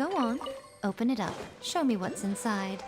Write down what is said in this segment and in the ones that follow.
Go on, open it up. Show me what's inside.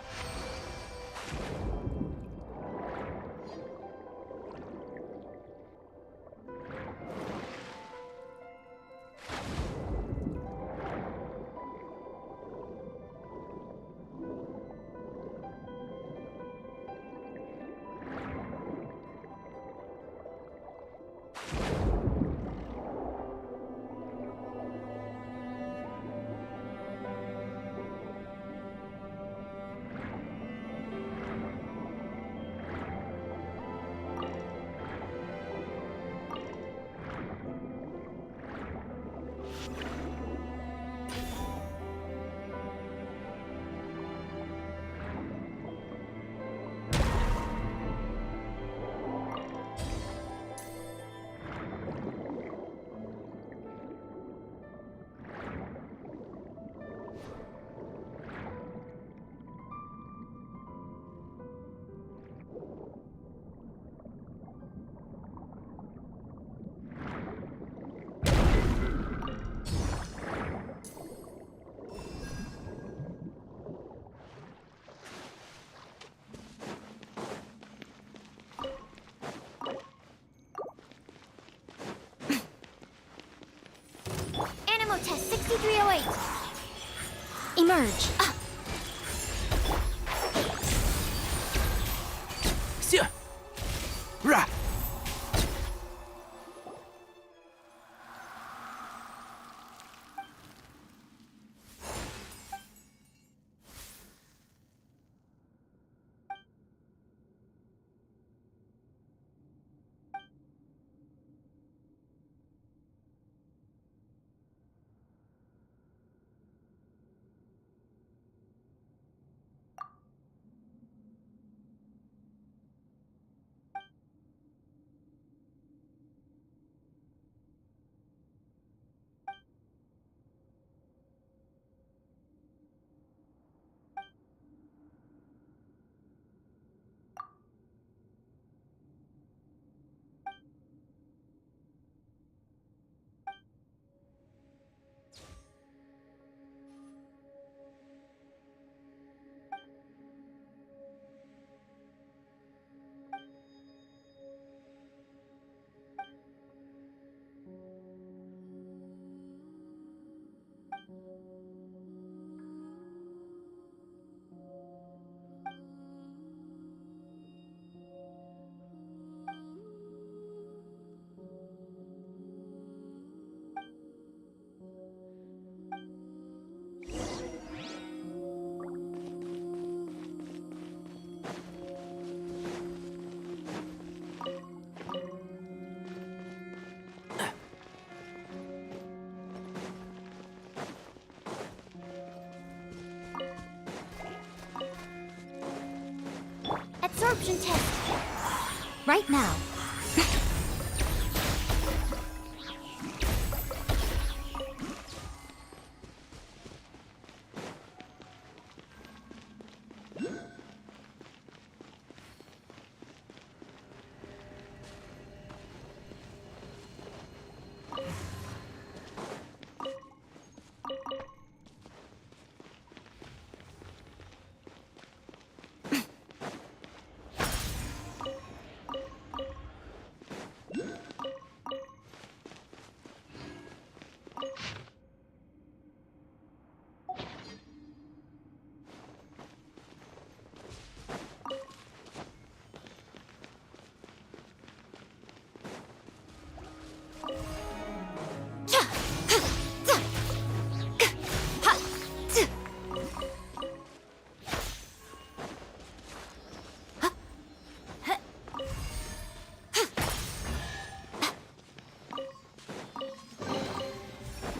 Test 6308. Emerge. Sir. Ra. Absorption test. Right now.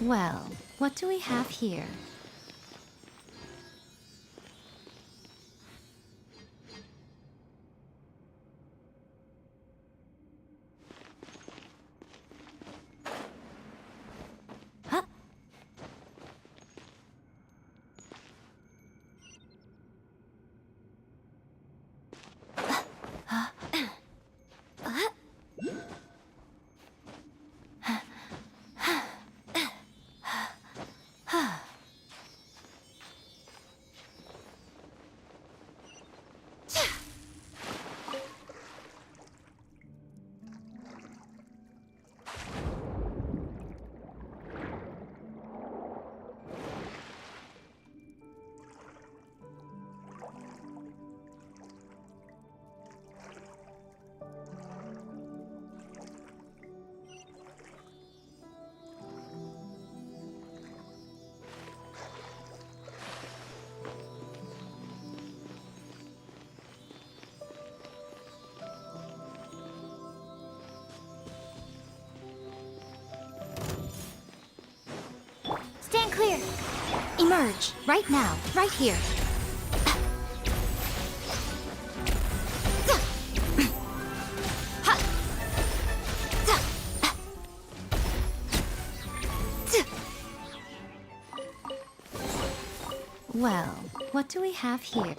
Well, what do we have here? Huh? Emerge. Right now. Right here. Well, what do we have here?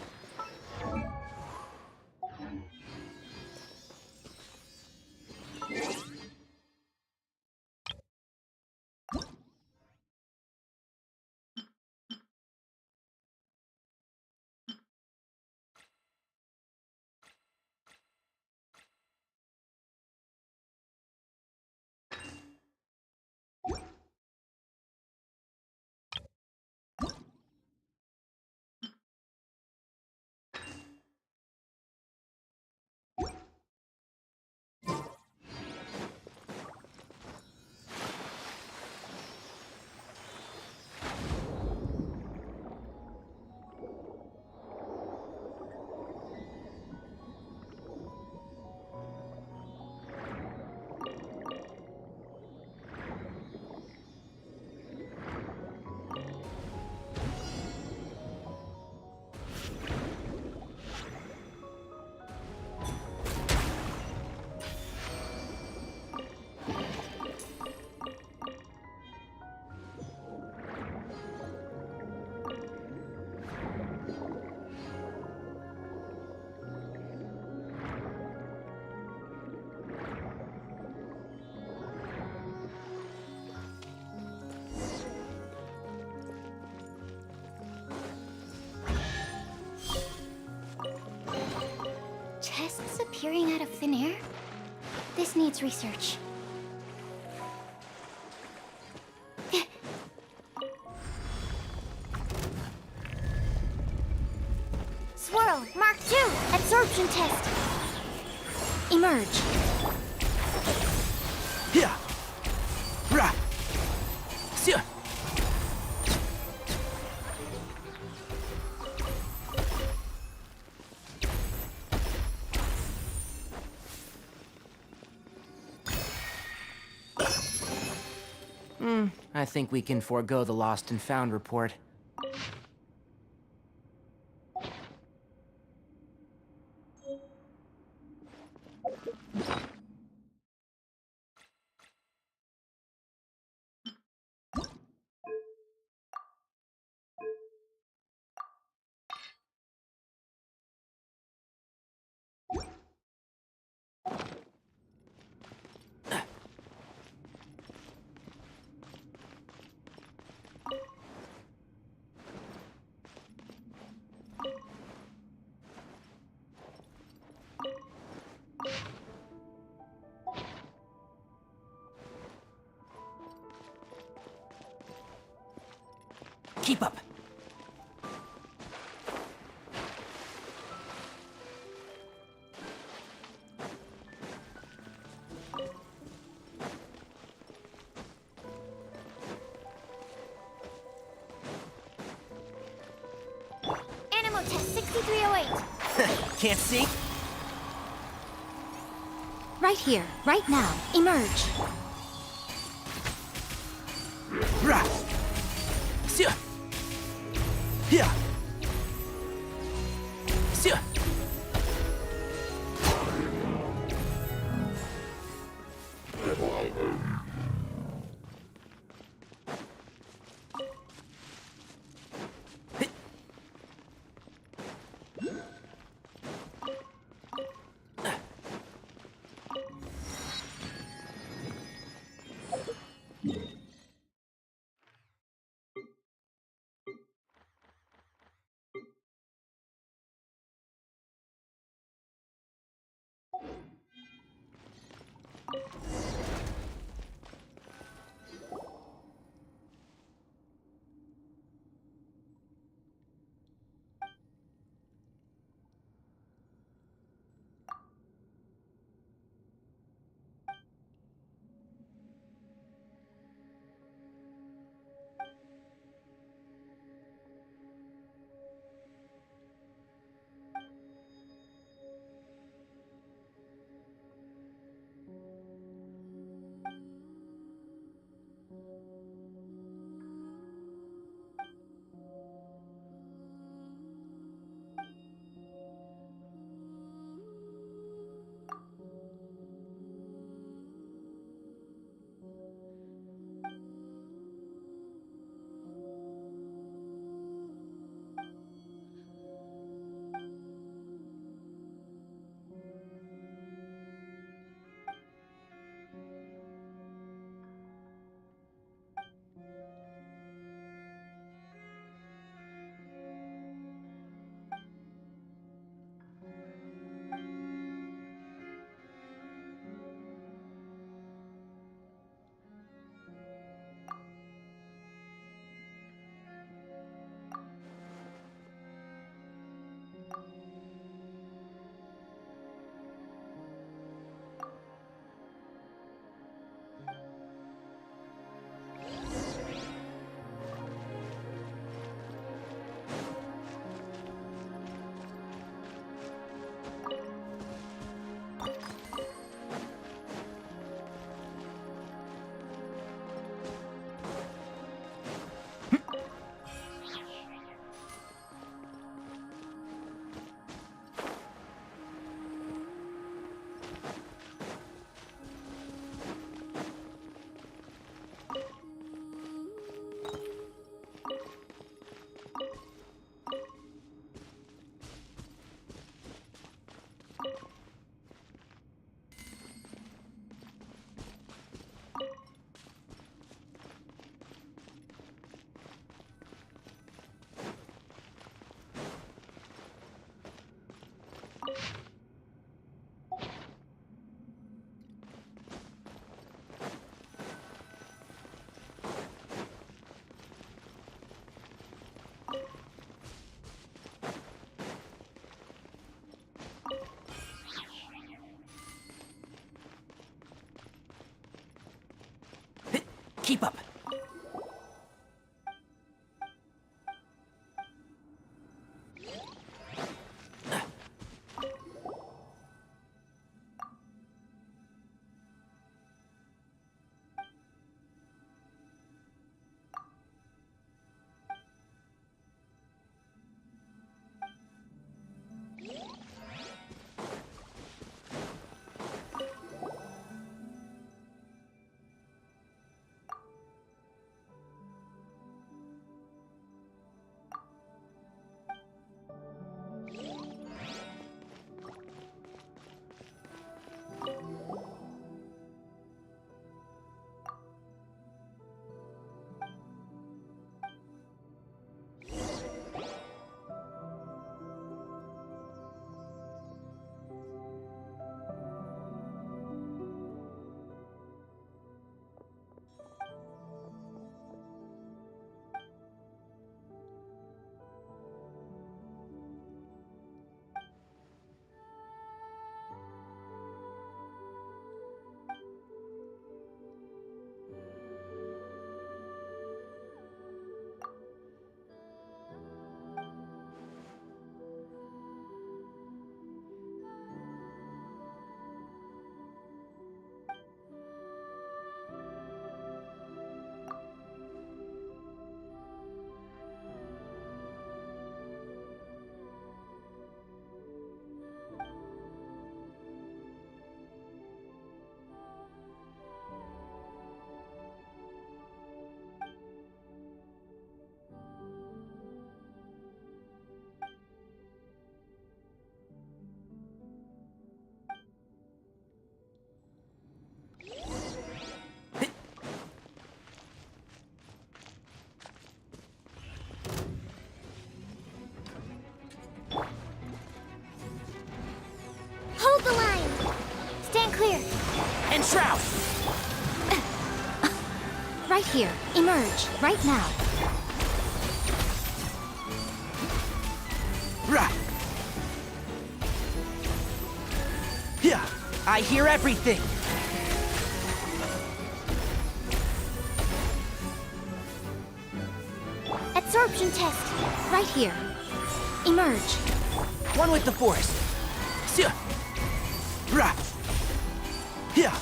Chests appearing out of thin air? This needs research. Swirl, Mark II, absorption test. Emerge. Yeah. Ra. Sia. I think we can forego the lost and found report. Keep up. Animo test 6308. Can't see? Right here, right now. Emerge. Ra. Sia. Yeah. Sia. Keep up. Hold the line! Stand clear! And shroud! Right here. Emerge. Right now. Rah! Yeah, I hear everything. Absorption test! Right here. Emerge. One with the force. Sia! Rah! Yeah!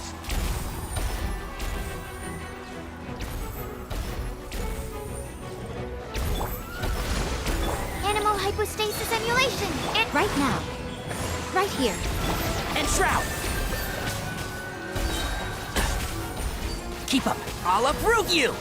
Animal hypostasis emulation! And Right now. Right here. And shroud! Keep up. I'll uproot you!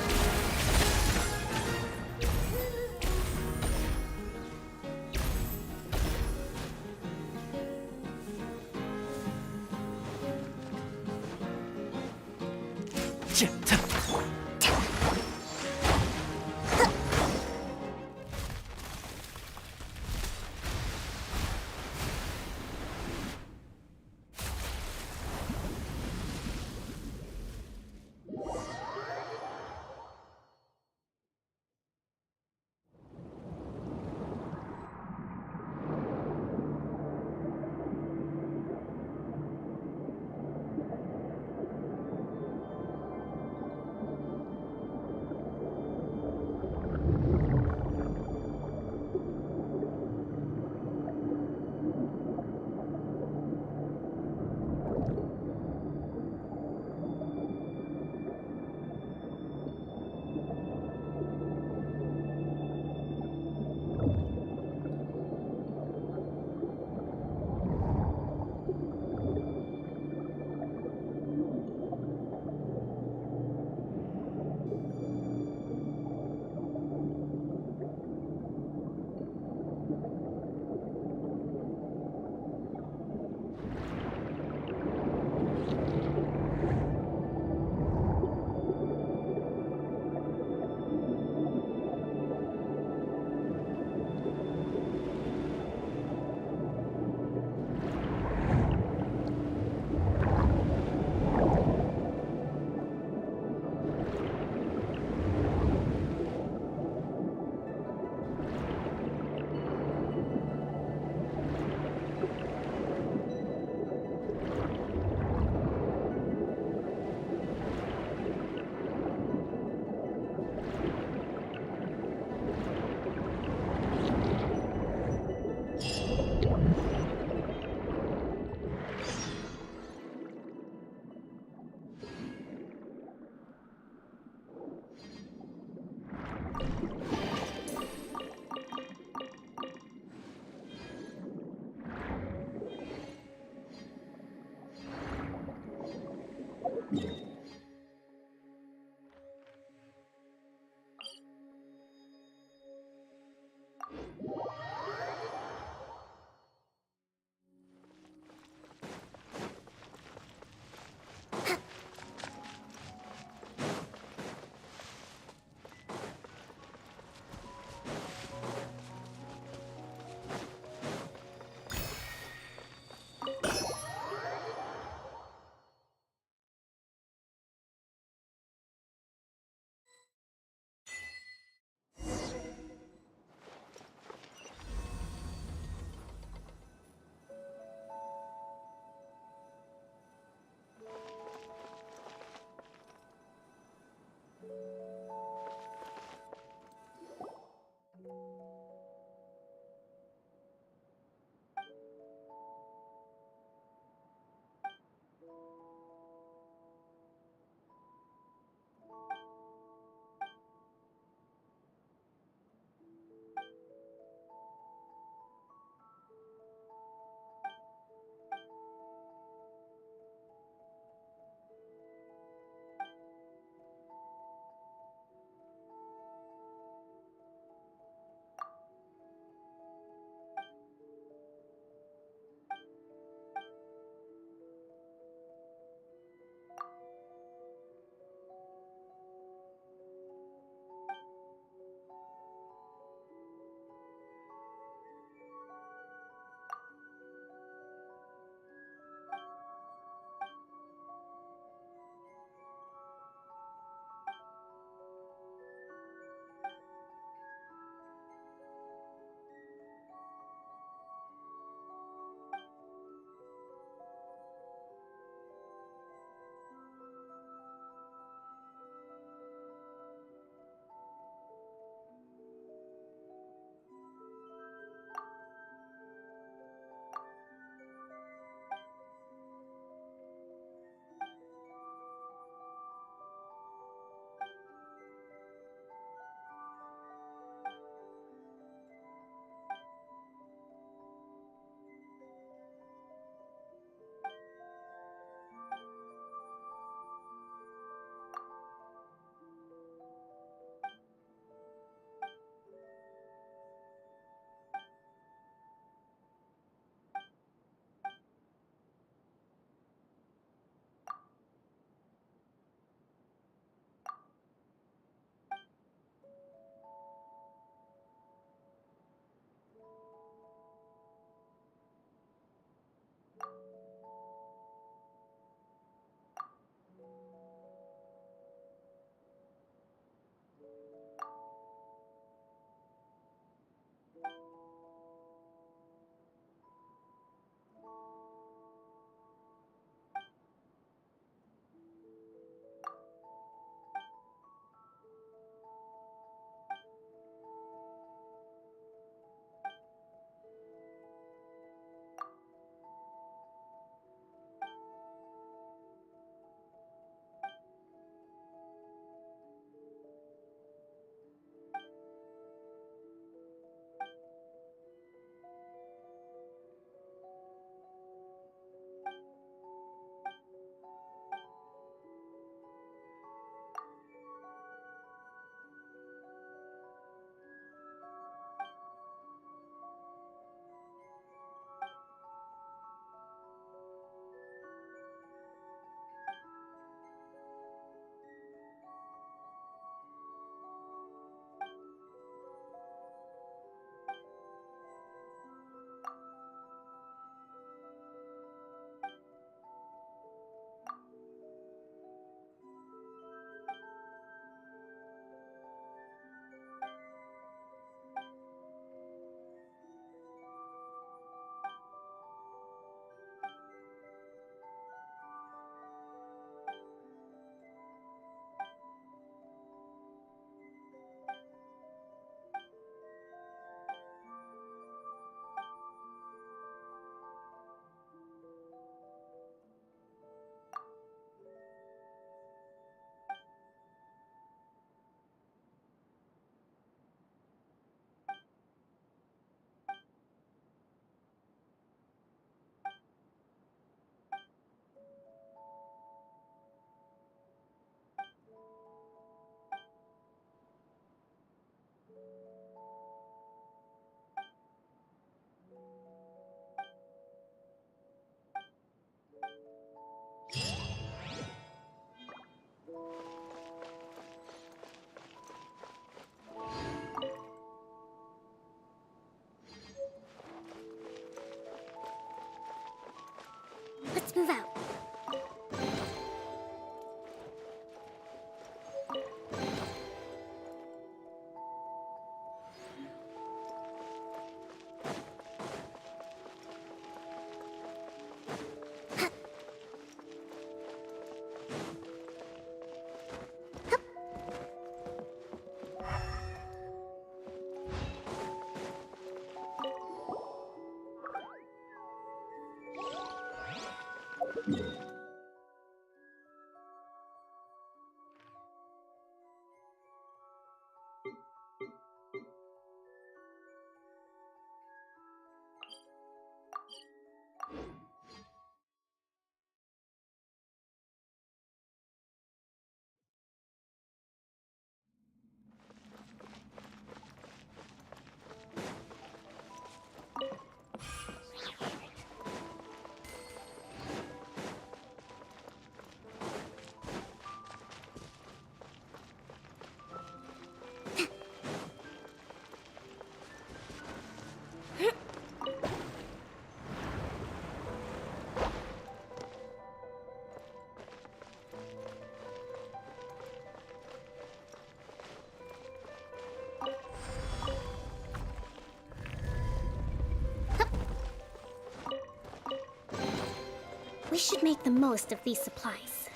should make the most of these supplies.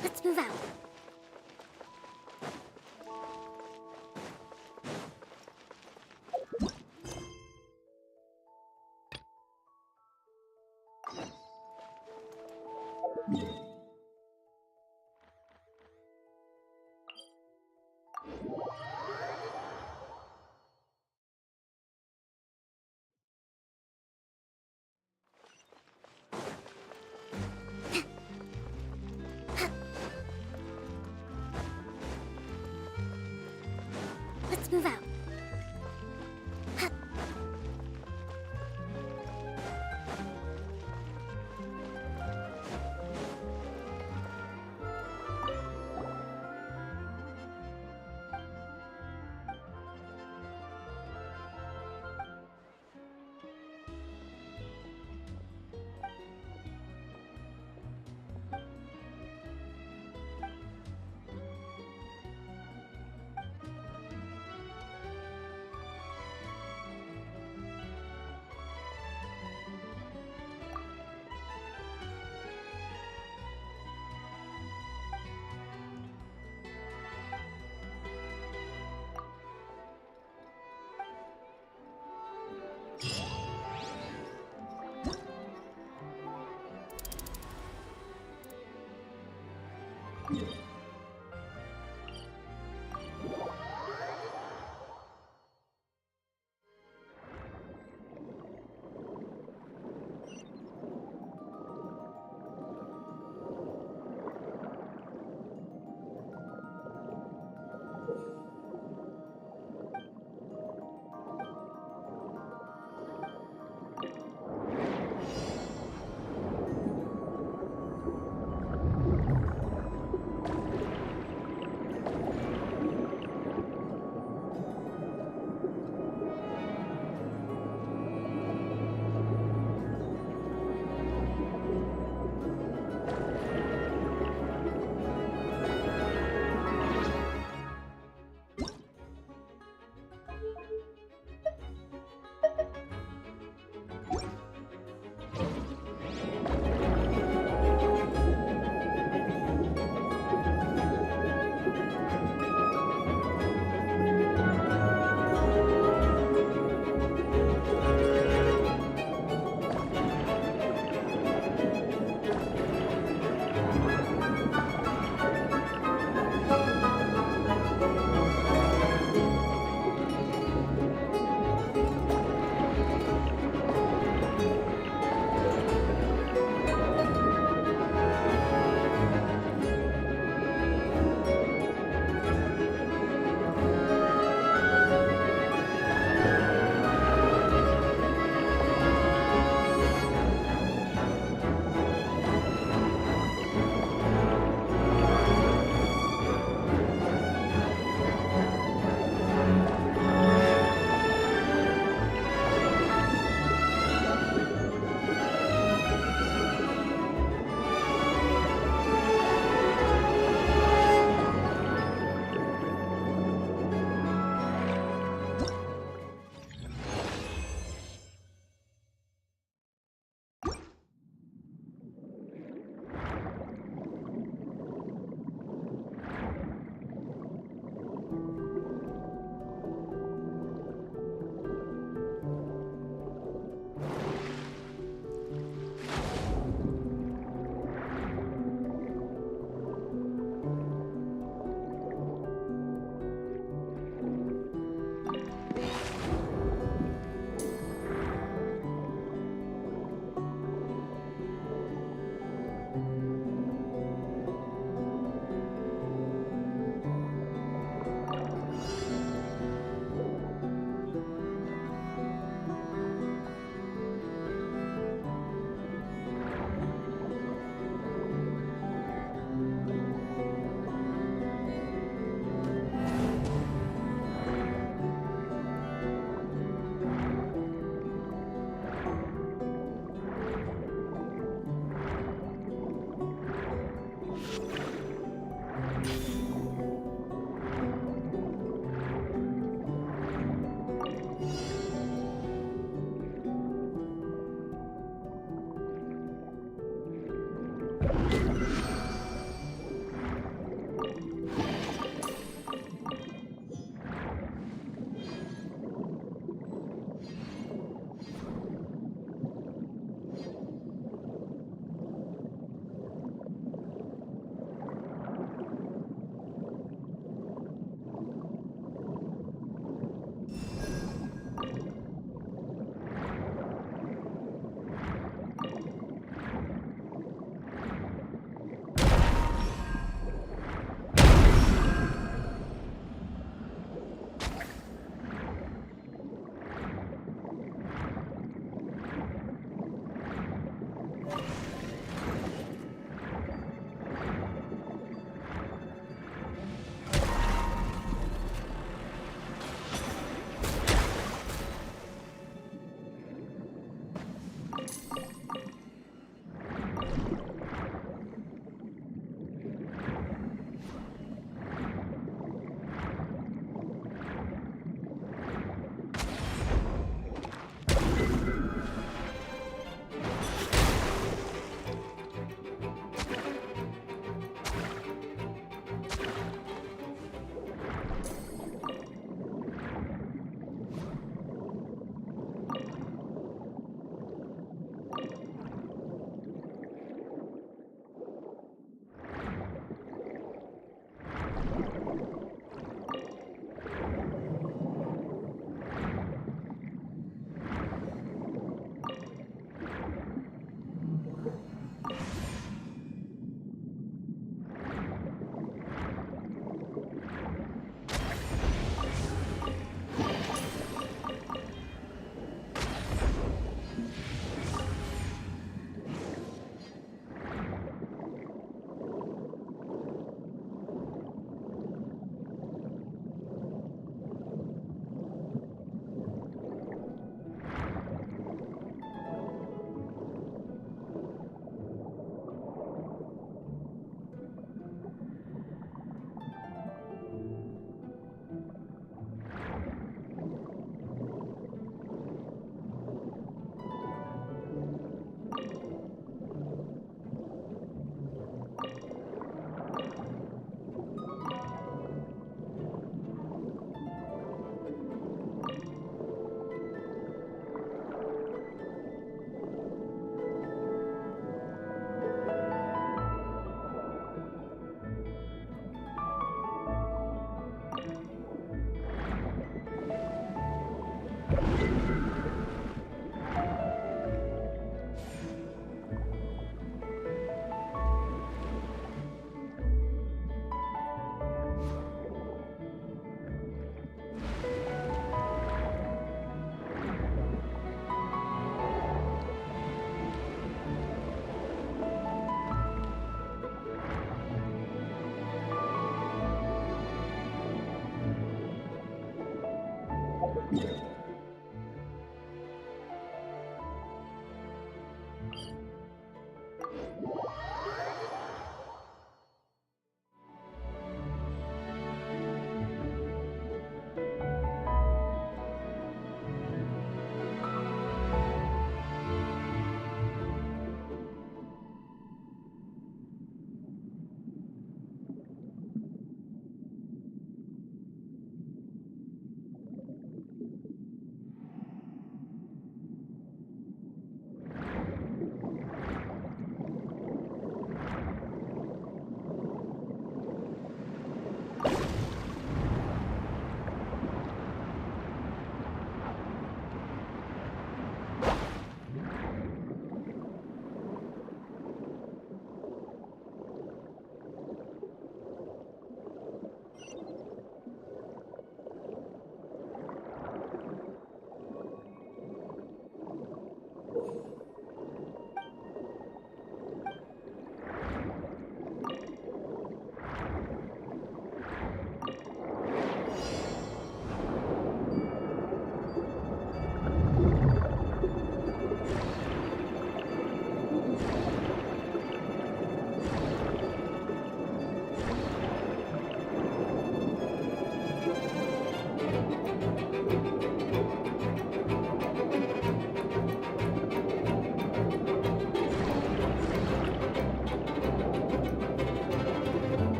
Let's move out. Let's move out.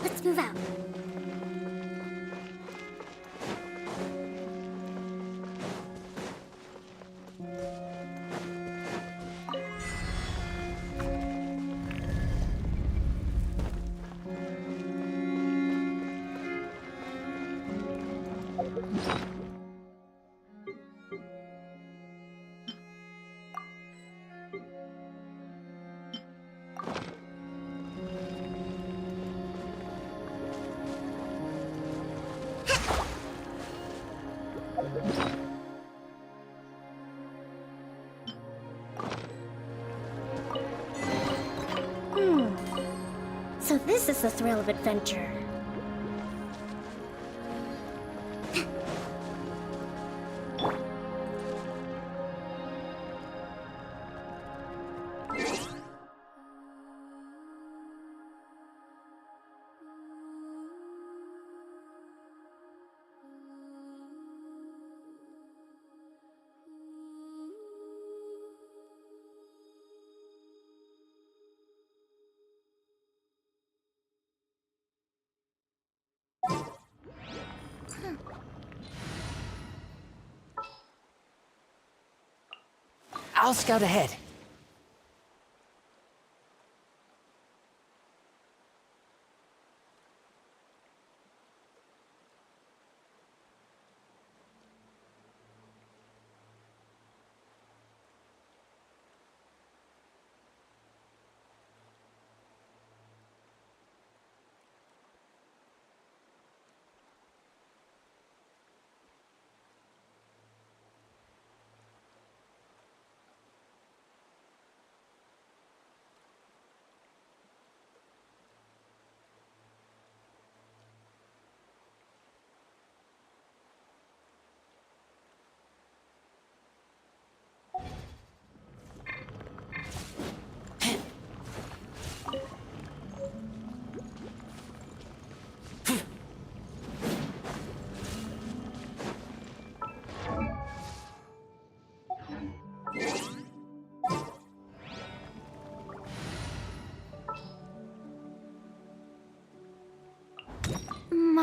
Let's move out. So this is the thrill of adventure. I'll scout ahead.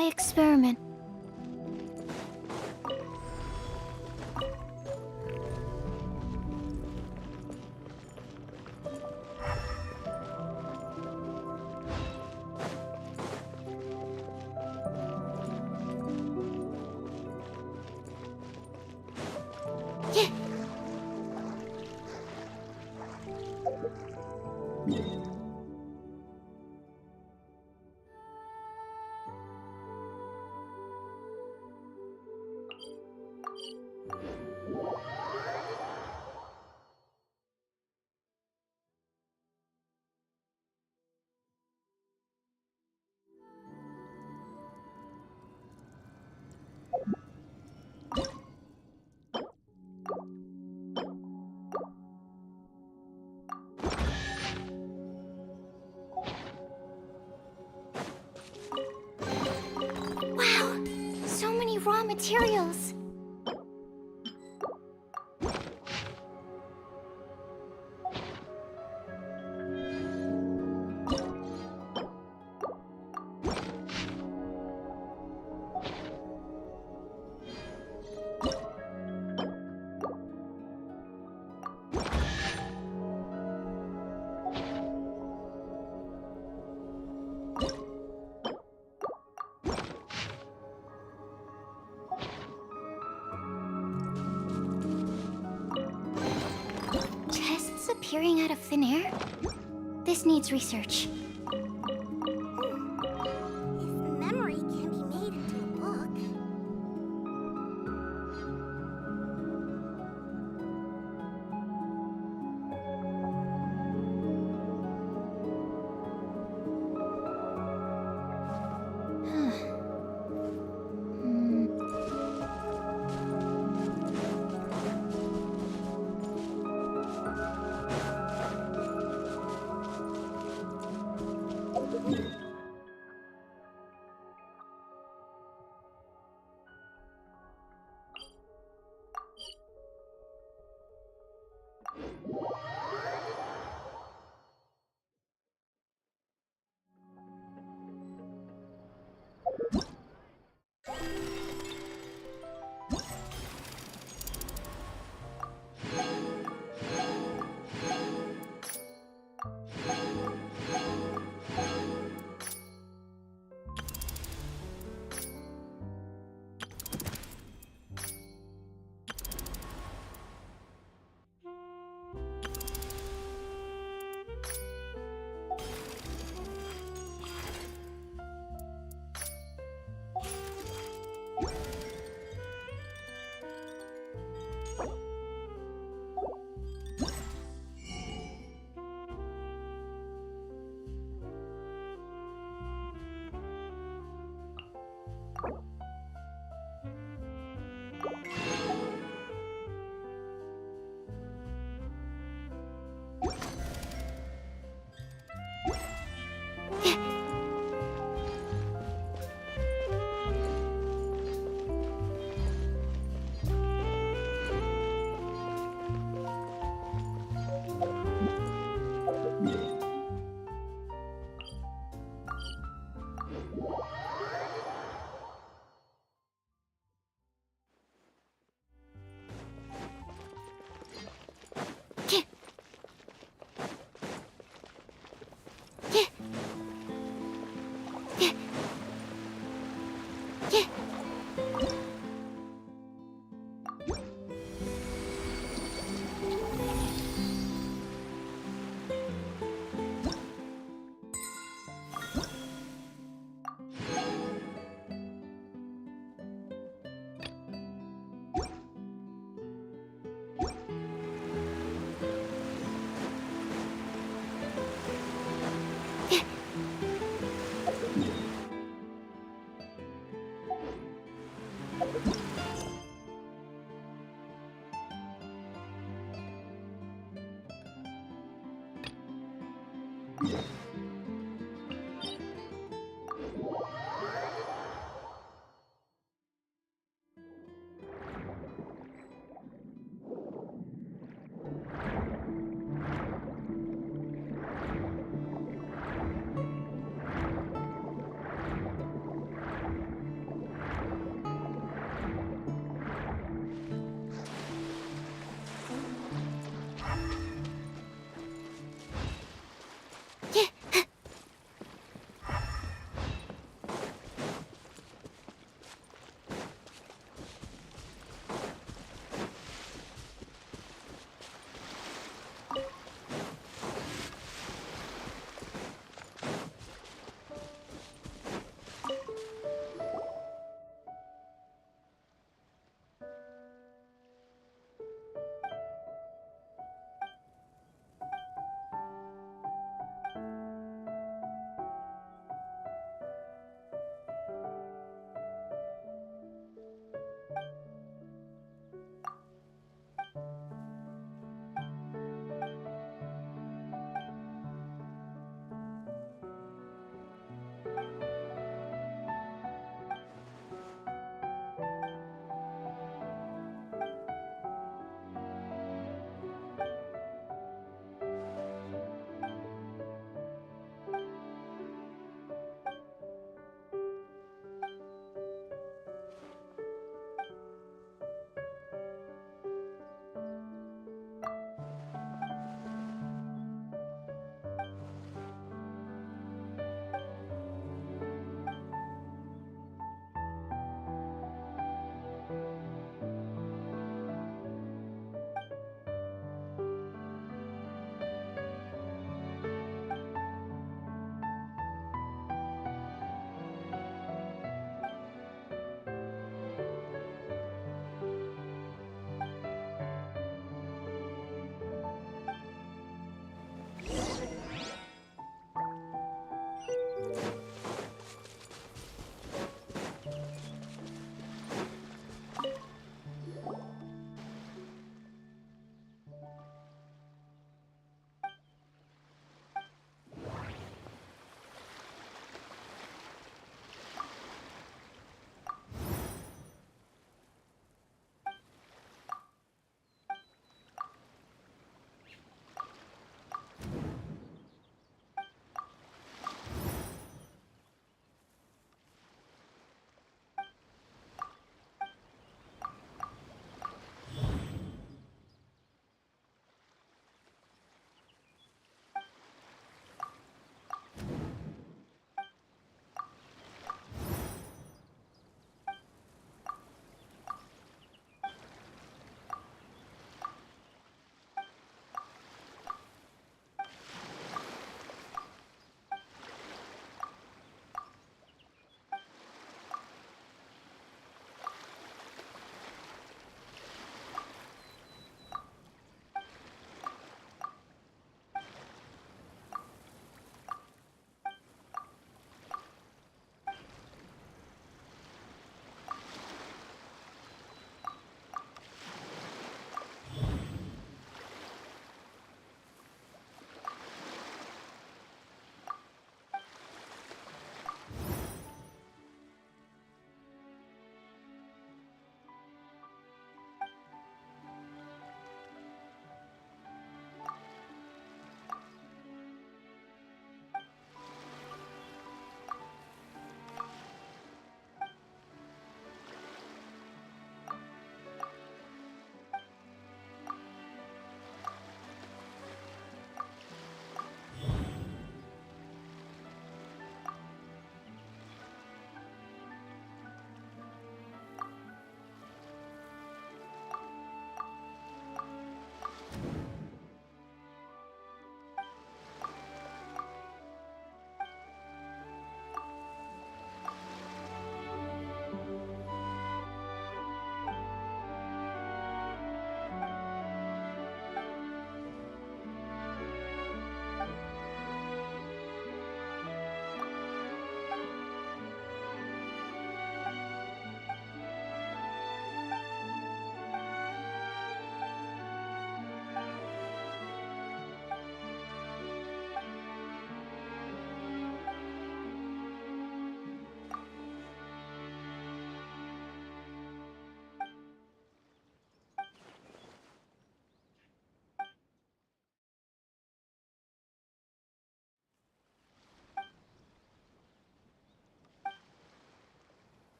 my experiment. Wow! So many raw materials! Chests appearing out of thin air? This needs research. If memory can be made into a book.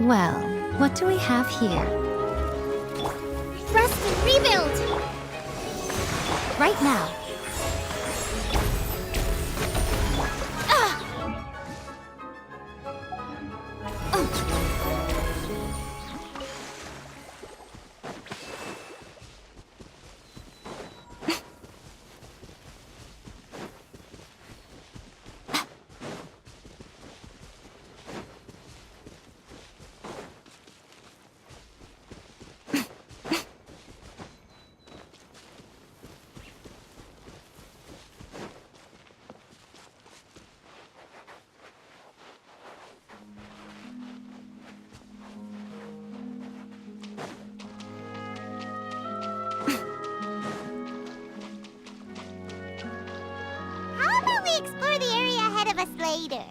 Well, what do we have here? Rest and rebuild! Right now. How about we explore the area ahead of us later?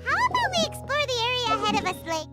How about we explore the area ahead of us later?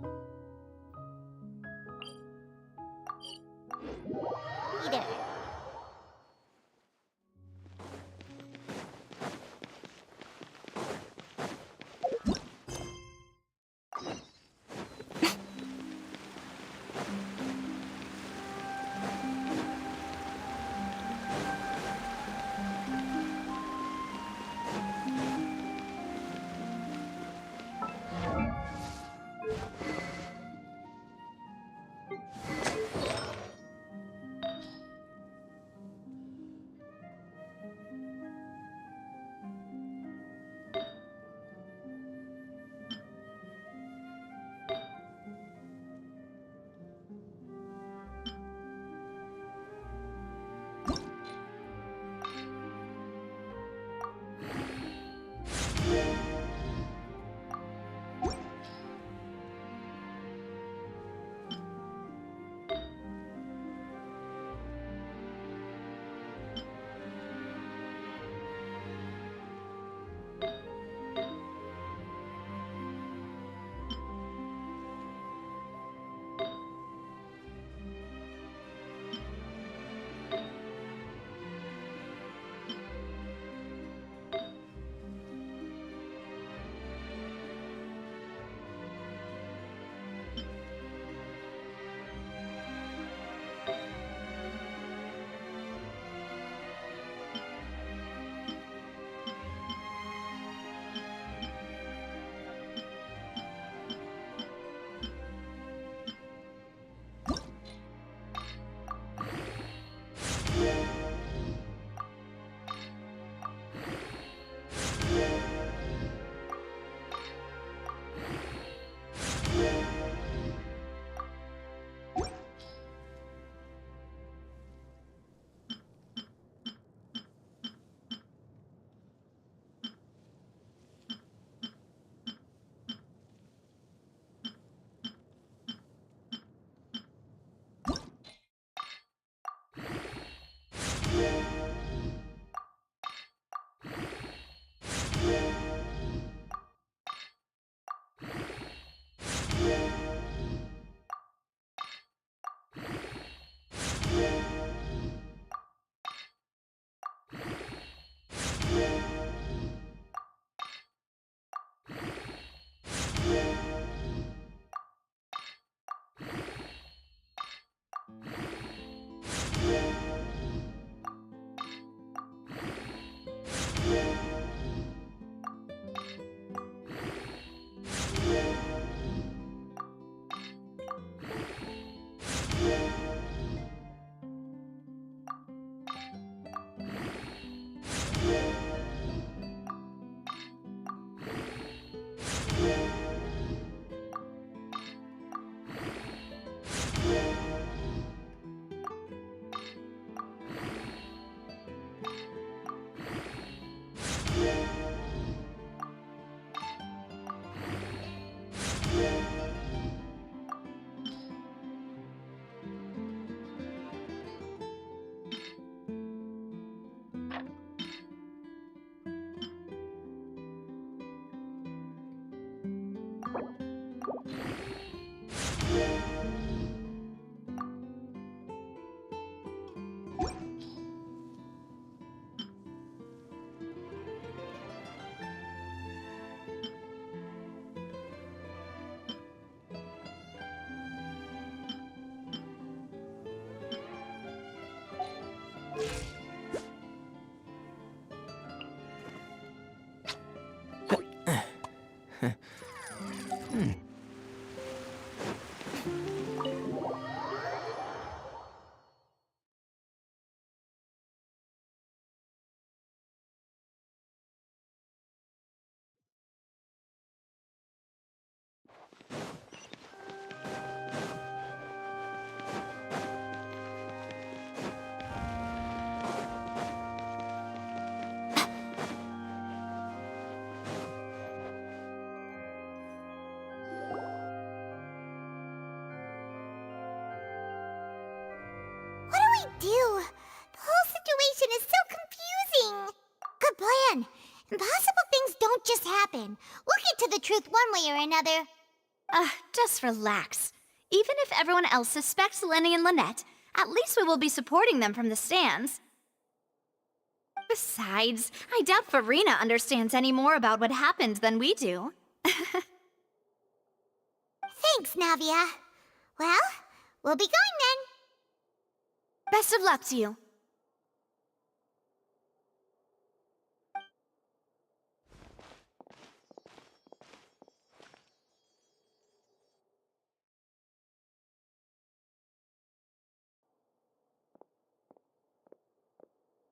I do? The whole situation is so confusing. Good plan. Impossible things don't just happen. We'll get to the truth one way or another. Just relax. Even if everyone else suspects Lenny and Lynette, at least we will be supporting them from the stands. Besides, I doubt Farina understands any more about what happened than we do. Thanks, Navia. Well, we'll be going then. Best of luck to you.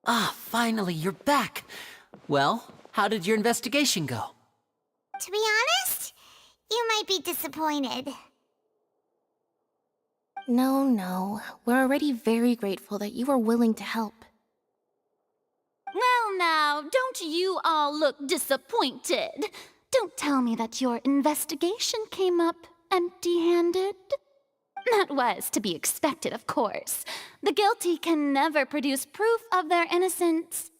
Ah, finally, you're back. Well, how did your investigation go? To be honest, you might be disappointed. No. We're already very grateful that you were willing to help. Well now, don't you all look disappointed. Don't tell me that your investigation came up empty-handed. That was to be expected, of course. The guilty can never produce proof of their innocence.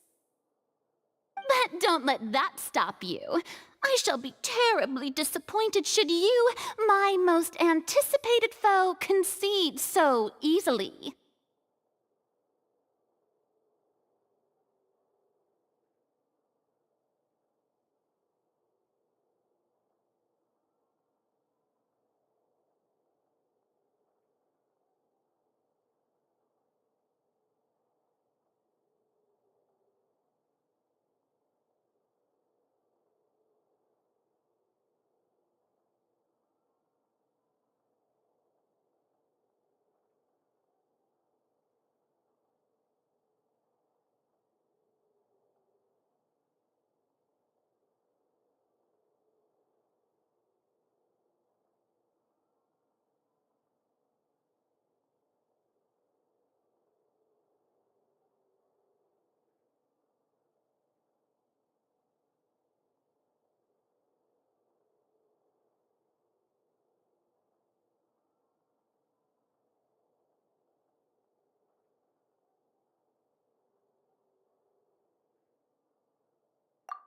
But don't let that stop you. I shall be terribly disappointed should you, my most anticipated foe, concede so easily.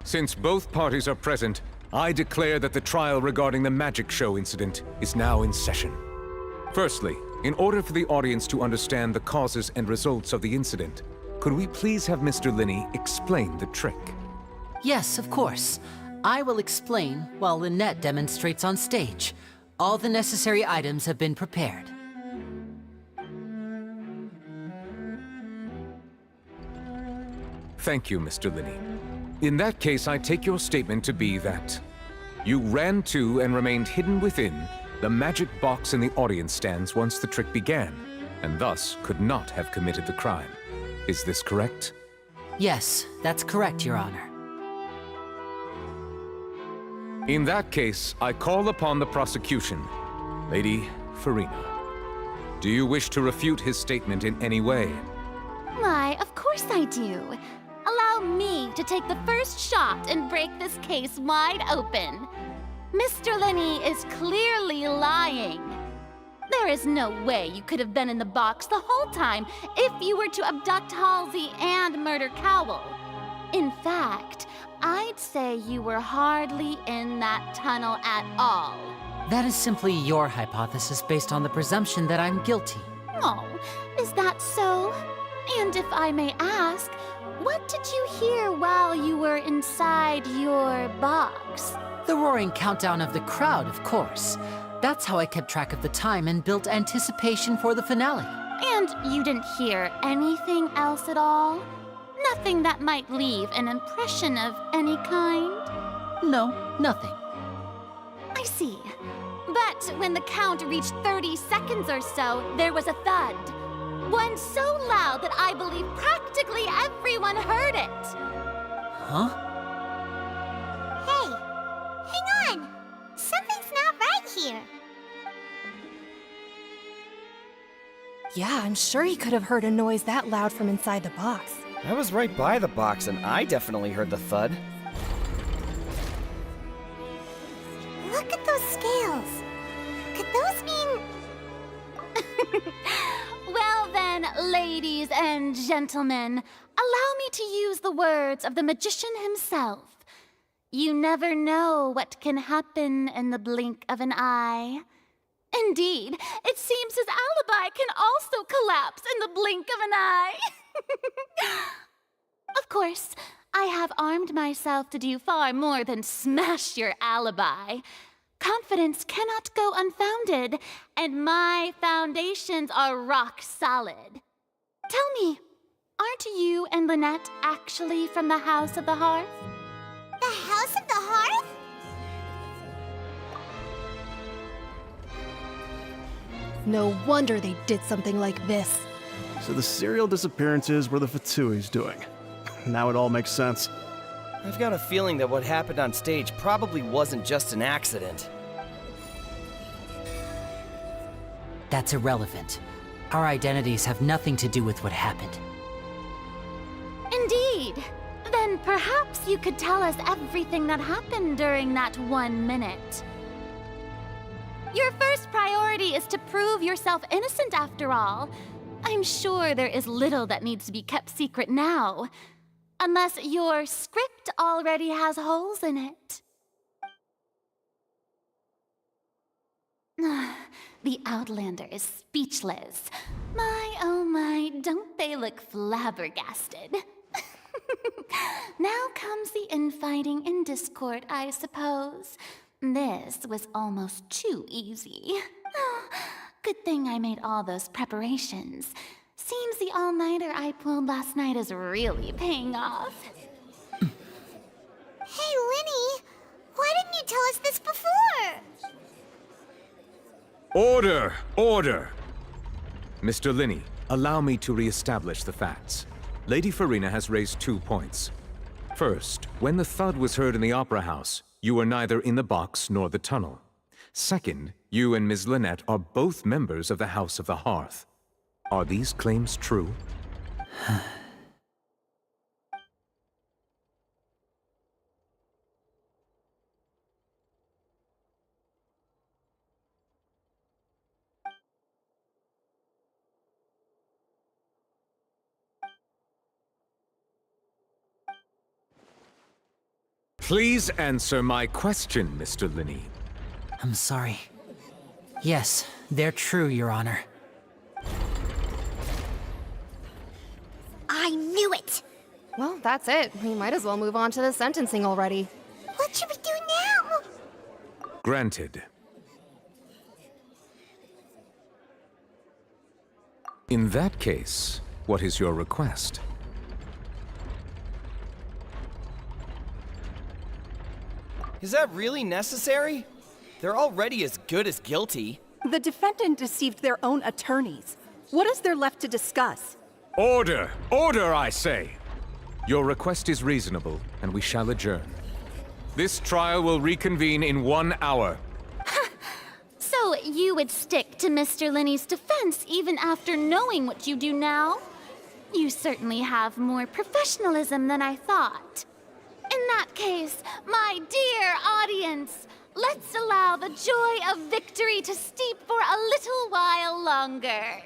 Since both parties are present, I declare that the trial regarding the magic show incident is now in session. Firstly, in order for the audience to understand the causes and results of the incident, could we please have Mr. Linney explain the trick? Yes, of course. I will explain while Lynette demonstrates on stage. All the necessary items have been prepared. Thank you, Mr. Linney. In that case, I take your statement to be that you ran to and remained hidden within the magic box in the audience stands once the trick began, and thus could not have committed the crime. Is this correct? Yes, that's correct, Your Honor. In that case, I call upon the prosecution. Lady Farina, do you wish to refute his statement in any way? Why, of course I do. Allow me to take the first shot and break this case wide open. Mr. Linney is clearly lying. There is no way you could have been in the box the whole time if you were to abduct Halsey and murder Cowell. In fact, I'd say you were hardly in that tunnel at all. That is simply your hypothesis based on the presumption that I'm guilty. Oh, is that so? And if I may ask, what did you hear while you were inside your box? The roaring countdown of the crowd, of course. That's how I kept track of the time and built anticipation for the finale. And you didn't hear anything else at all? Nothing that might leave an impression of any kind? No, nothing. I see. But when the count reached 30 seconds or so, there was a thud. One so loud that I believe practically everyone heard it. Huh? Hey, hang on. Something's not right here. Yeah, I'm sure he could have heard a noise that loud from inside the box. I was right by the box and I definitely heard the thud. Look at those scales. Could those mean... Well then, Then, ladies and gentlemen, allow me to use the words of the magician himself. You never know what can happen in the blink of an eye. Indeed, it seems his alibi can also collapse in the blink of an eye. Of course, I have armed myself to do far more than smash your alibi. Confidence cannot go unfounded, and my foundations are rock solid. Tell me, aren't you and Lynette actually from the House of the Hearth? The House of the Hearth? No wonder they did something like this. So the serial disappearances were the Fatui's doing. Now it all makes sense. I've got a feeling that what happened on stage probably wasn't just an accident. That's irrelevant. Our identities have nothing to do with what happened. Indeed. Then perhaps you could tell us everything that happened during that 1 minute. Your first priority is to prove yourself innocent after all. I'm sure there is little that needs to be kept secret now. Unless your script already has holes in it. The Outlander is speechless. My, oh my, don't they look flabbergasted? Now comes the infighting and discord, I suppose. This was almost too easy. Good thing I made all those preparations. Seems the all-nighter I pulled last night is really paying off. Hey, Linny, why didn't you tell us this before? Order! Order! Mr. Linney, allow me to re-establish the facts. Lady Farina has raised 2 points. First, when the thud was heard in the Opera House, you were neither in the box nor the tunnel. Second, you and Ms. Lynette are both members of the House of the Hearth. Are these claims true? Please answer my question, Mr. Linney. I'm sorry. Yes, they're true, Your Honor. I knew it! Well, that's it. We might as well move on to the sentencing already. What should we do now? Granted. In that case, what is your request? Is that really necessary? They're already as good as guilty. The defendant deceived their own attorneys. What is there left to discuss? Order! Order, I say! Your request is reasonable, and we shall adjourn. This trial will reconvene in 1 hour. So you would stick to Mr. Linney's defense even after knowing what you do now? You certainly have more professionalism than I thought. In that case, my dear audience, let's allow the joy of victory to steep for a little while longer.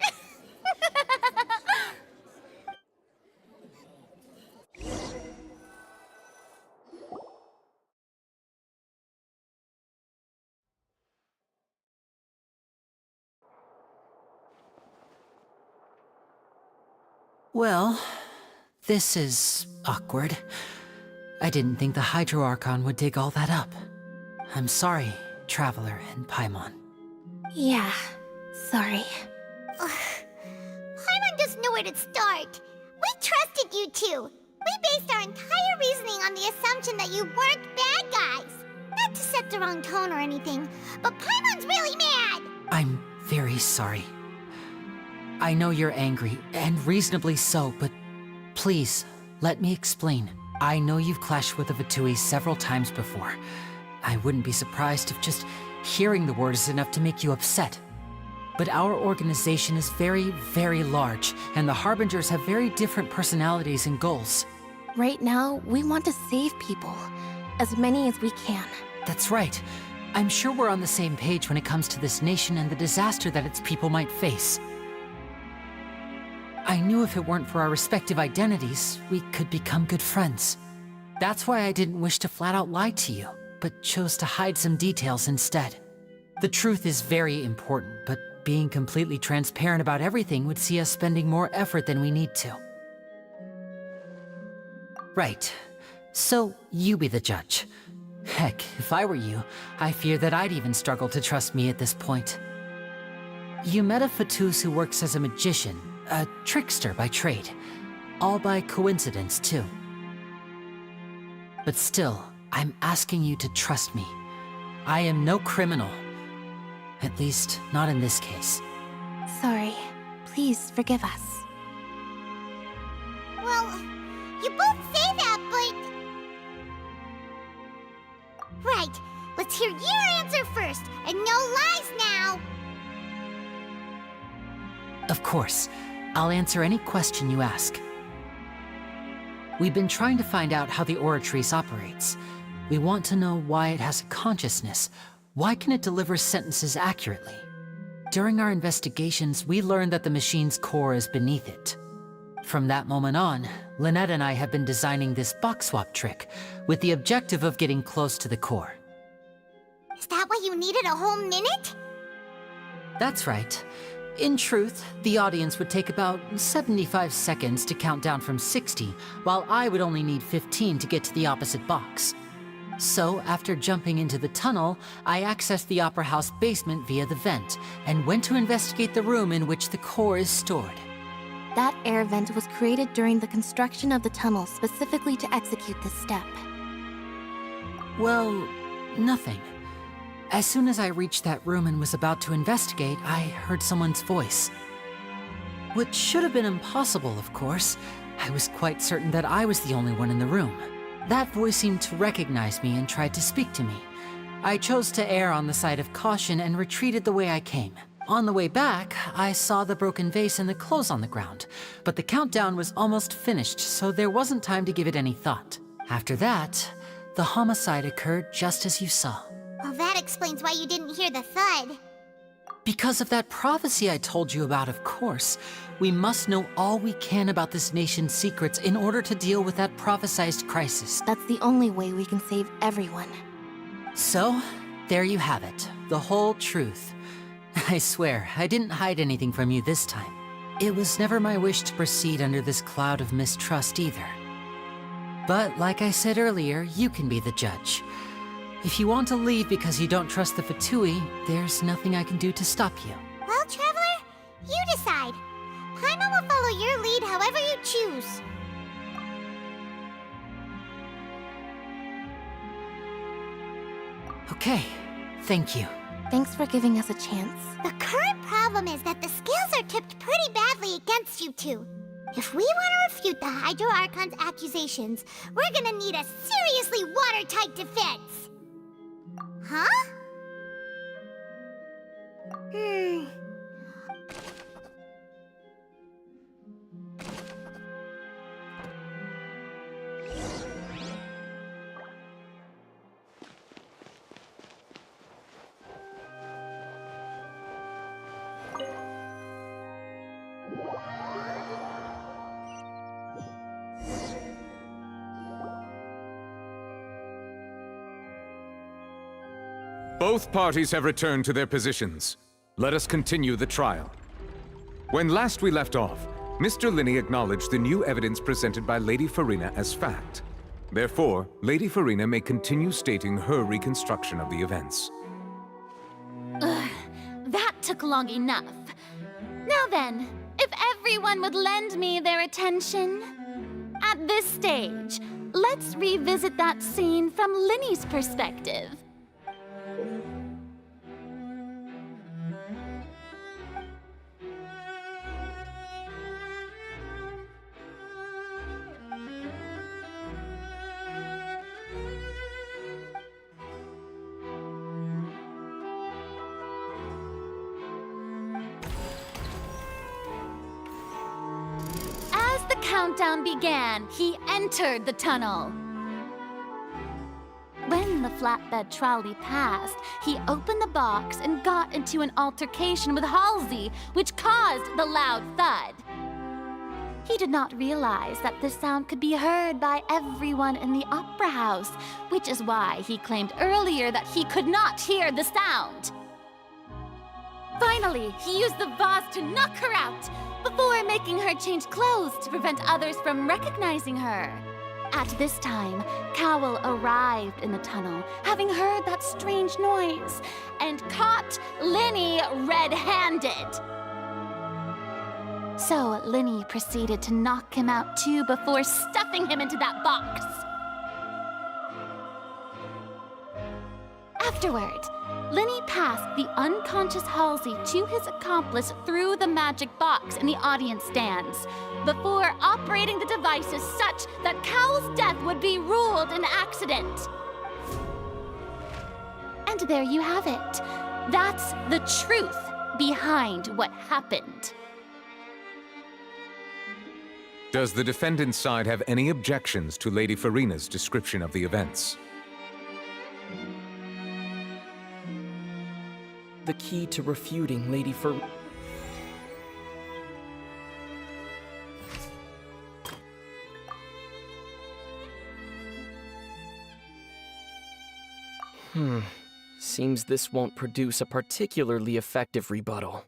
Well, this is awkward. I didn't think the Hydro Archon would dig all that up. I'm sorry, Traveler and Paimon. Yeah, sorry. Paimon doesn't know where to start. We trusted you two. We based our entire reasoning on the assumption that you weren't bad guys. Not to set the wrong tone or anything, but Paimon's really mad! I'm very sorry. I know you're angry, and reasonably so, but please, let me explain. I know you've clashed with the Fatui several times before. I wouldn't be surprised if just hearing the word is enough to make you upset. But our organization is very, very large, and the Harbingers have very different personalities and goals. Right now, we want to save people. As many as we can. That's right. I'm sure we're on the same page when it comes to this nation and the disaster that its people might face. I knew if it weren't for our respective identities, we could become good friends. That's why I didn't wish to flat out lie to you, but chose to hide some details instead. The truth is very important, but being completely transparent about everything would see us spending more effort than we need to. Right. So, you be the judge. Heck, if I were you, I fear that I'd even struggle to trust me at this point. You met a Fatus who works as a magician, a trickster by trade. All by coincidence, too. But still, I'm asking you to trust me. I am no criminal. At least, not in this case. Sorry. Please forgive us. Well, you both say that, but... Right. Let's hear your answer first, and no lies now! Of course. I'll answer any question you ask. We've been trying to find out how the Oratrice operates. We want to know why it has a consciousness. Why can it deliver sentences accurately? During our investigations, we learned that the machine's core is beneath it. From that moment on, Lynette and I have been designing this box swap trick, with the objective of getting close to the core. Is that why you needed a whole minute? That's right. In truth, the audience would take about 75 seconds to count down from 60, while I would only need 15 to get to the opposite box. So, after jumping into the tunnel, I accessed the Opera House basement via the vent, and went to investigate the room in which the core is stored. That air vent was created during the construction of the tunnel specifically to execute this step. Well, nothing. As soon as I reached that room and was about to investigate, I heard someone's voice. Which should have been impossible, of course. I was quite certain that I was the only one in the room. That voice seemed to recognize me and tried to speak to me. I chose to err on the side of caution and retreated the way I came. On the way back, I saw the broken vase and the clothes on the ground, but the countdown was almost finished, so there wasn't time to give it any thought. After that, the homicide occurred just as you saw. Well, that explains why you didn't hear the thud. Because of that prophecy I told you about, of course. We must know all we can about this nation's secrets in order to deal with that prophesized crisis. That's the only way we can save everyone. So, there you have it. The whole truth. I swear, I didn't hide anything from you this time. It was never my wish to proceed under this cloud of mistrust either. But like I said earlier, you can be the judge. If you want to leave because you don't trust the Fatui, there's nothing I can do to stop you. Well, Traveler, you decide. Paimon will follow your lead however you choose. Okay, thank you. Thanks for giving us a chance. The current problem is that the scales are tipped pretty badly against you two. If we want to refute the Hydro Archon's accusations, we're gonna need a seriously watertight defense. Huh? Both parties have returned to their positions. Let us continue the trial. When last we left off, Mr. Linney acknowledged the new evidence presented by Lady Farina as fact. Therefore, Lady Farina may continue stating her reconstruction of the events. That took long enough. Now then, if everyone would lend me their attention. At this stage, let's revisit that scene from Linney's perspective. As the countdown began, he entered the tunnel. When the flatbed trolley passed, he opened the box and got into an altercation with Halsey, which caused the loud thud. He did not realize that the sound could be heard by everyone in the opera house, which is why he claimed earlier that he could not hear the sound. Finally, he used the vase to knock her out, before making her change clothes to prevent others from recognizing her. At this time, Cowell arrived in the tunnel, having heard that strange noise, and caught Linny red-handed. So Linny proceeded to knock him out too before stuffing him into that box. Afterward, Linny passed the unconscious Halsey to his accomplice through the magic box in the audience stands, before operating the devices such that Cowell's death would be ruled an accident. And there you have it. That's the truth behind what happened. Does the defendant's side have any objections to Lady Farina's description of the events? The key to refuting Lady Farina. Seems this won't produce a particularly effective rebuttal.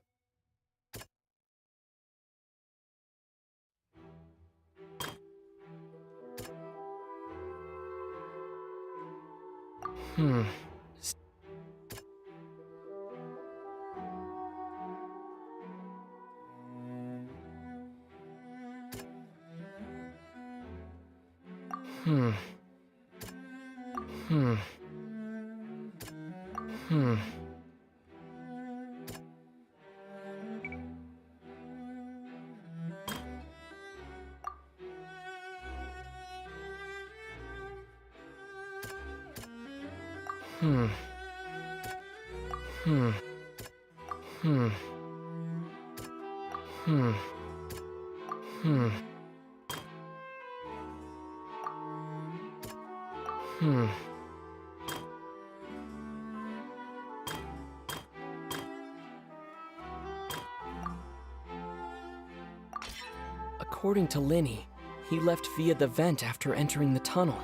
According to Linny, he left via the vent after entering the tunnel.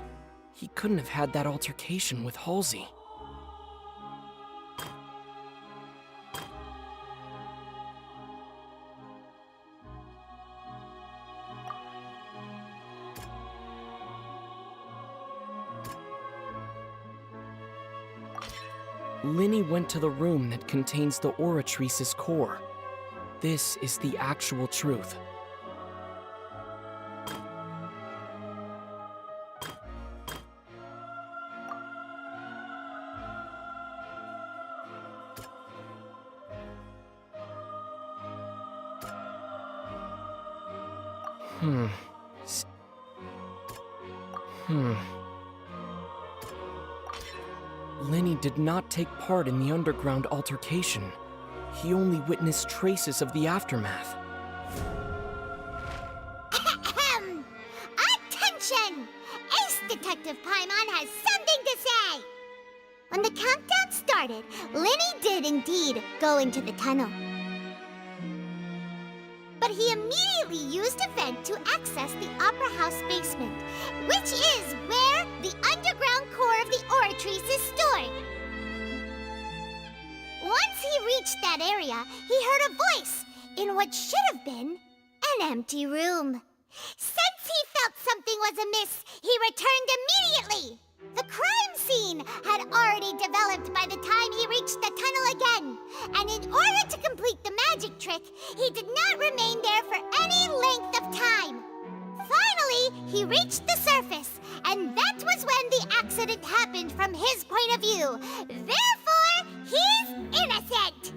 He couldn't have had that altercation with Halsey. Linny went to the room that contains the Oratrice's core. This is the actual truth. Linny did not take part in the underground altercation. He only witnessed traces of the aftermath. Attention! Ace Detective Paimon has something to say! When the countdown started, Linny did indeed go into the tunnel. But he immediately used a vent to access the Opera House basement, which is where the underground core of the Oratrice is stored. Once he reached that area, he heard a voice in what should have been an empty room. Since he felt something was amiss, he returned immediately. The crime scene had already developed by the time he reached the tunnel again, and in order to complete the magic trick, he did not remain there for any length of time. Finally, he reached the surface, and that was when the accident happened from his point of view. Therefore, he's innocent!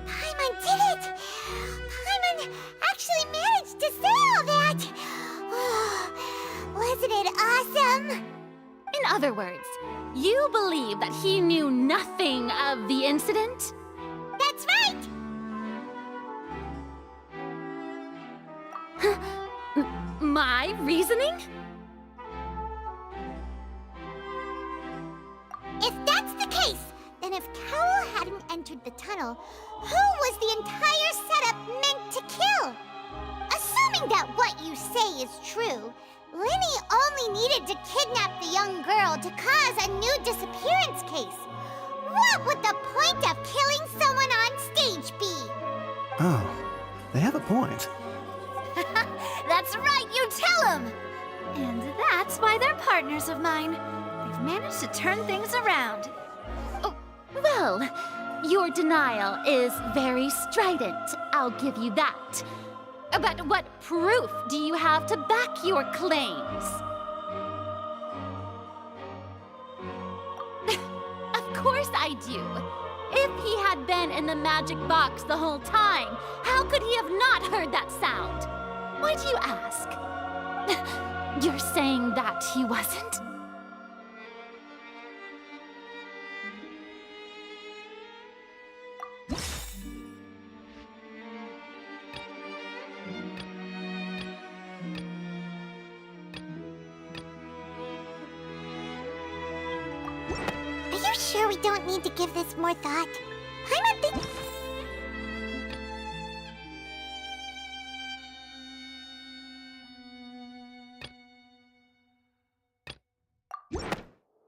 Paimon did it! Paimon actually managed to say all that! Wasn't it awesome? In other words, you believe that he knew nothing of the incident? That's right! My reasoning? If that's the case, then if Cowell hadn't entered the tunnel, who was the entire setup meant to kill? Assuming that what you say is true, Linny only needed to kidnap the young girl to cause a new disappearance case. What would the point of killing someone on stage be? Oh, they have a point. That's right, you tell him! And that's why they're partners of mine. They've managed to turn things around. Oh, well, your denial is very strident, I'll give you that. But what proof do you have to back your claims? Of course I do. If he had been in the magic box the whole time, how could he have not heard that sound? Why do you ask? You're saying that he wasn't? Are you sure we don't need to give this more thought? I'm a bit...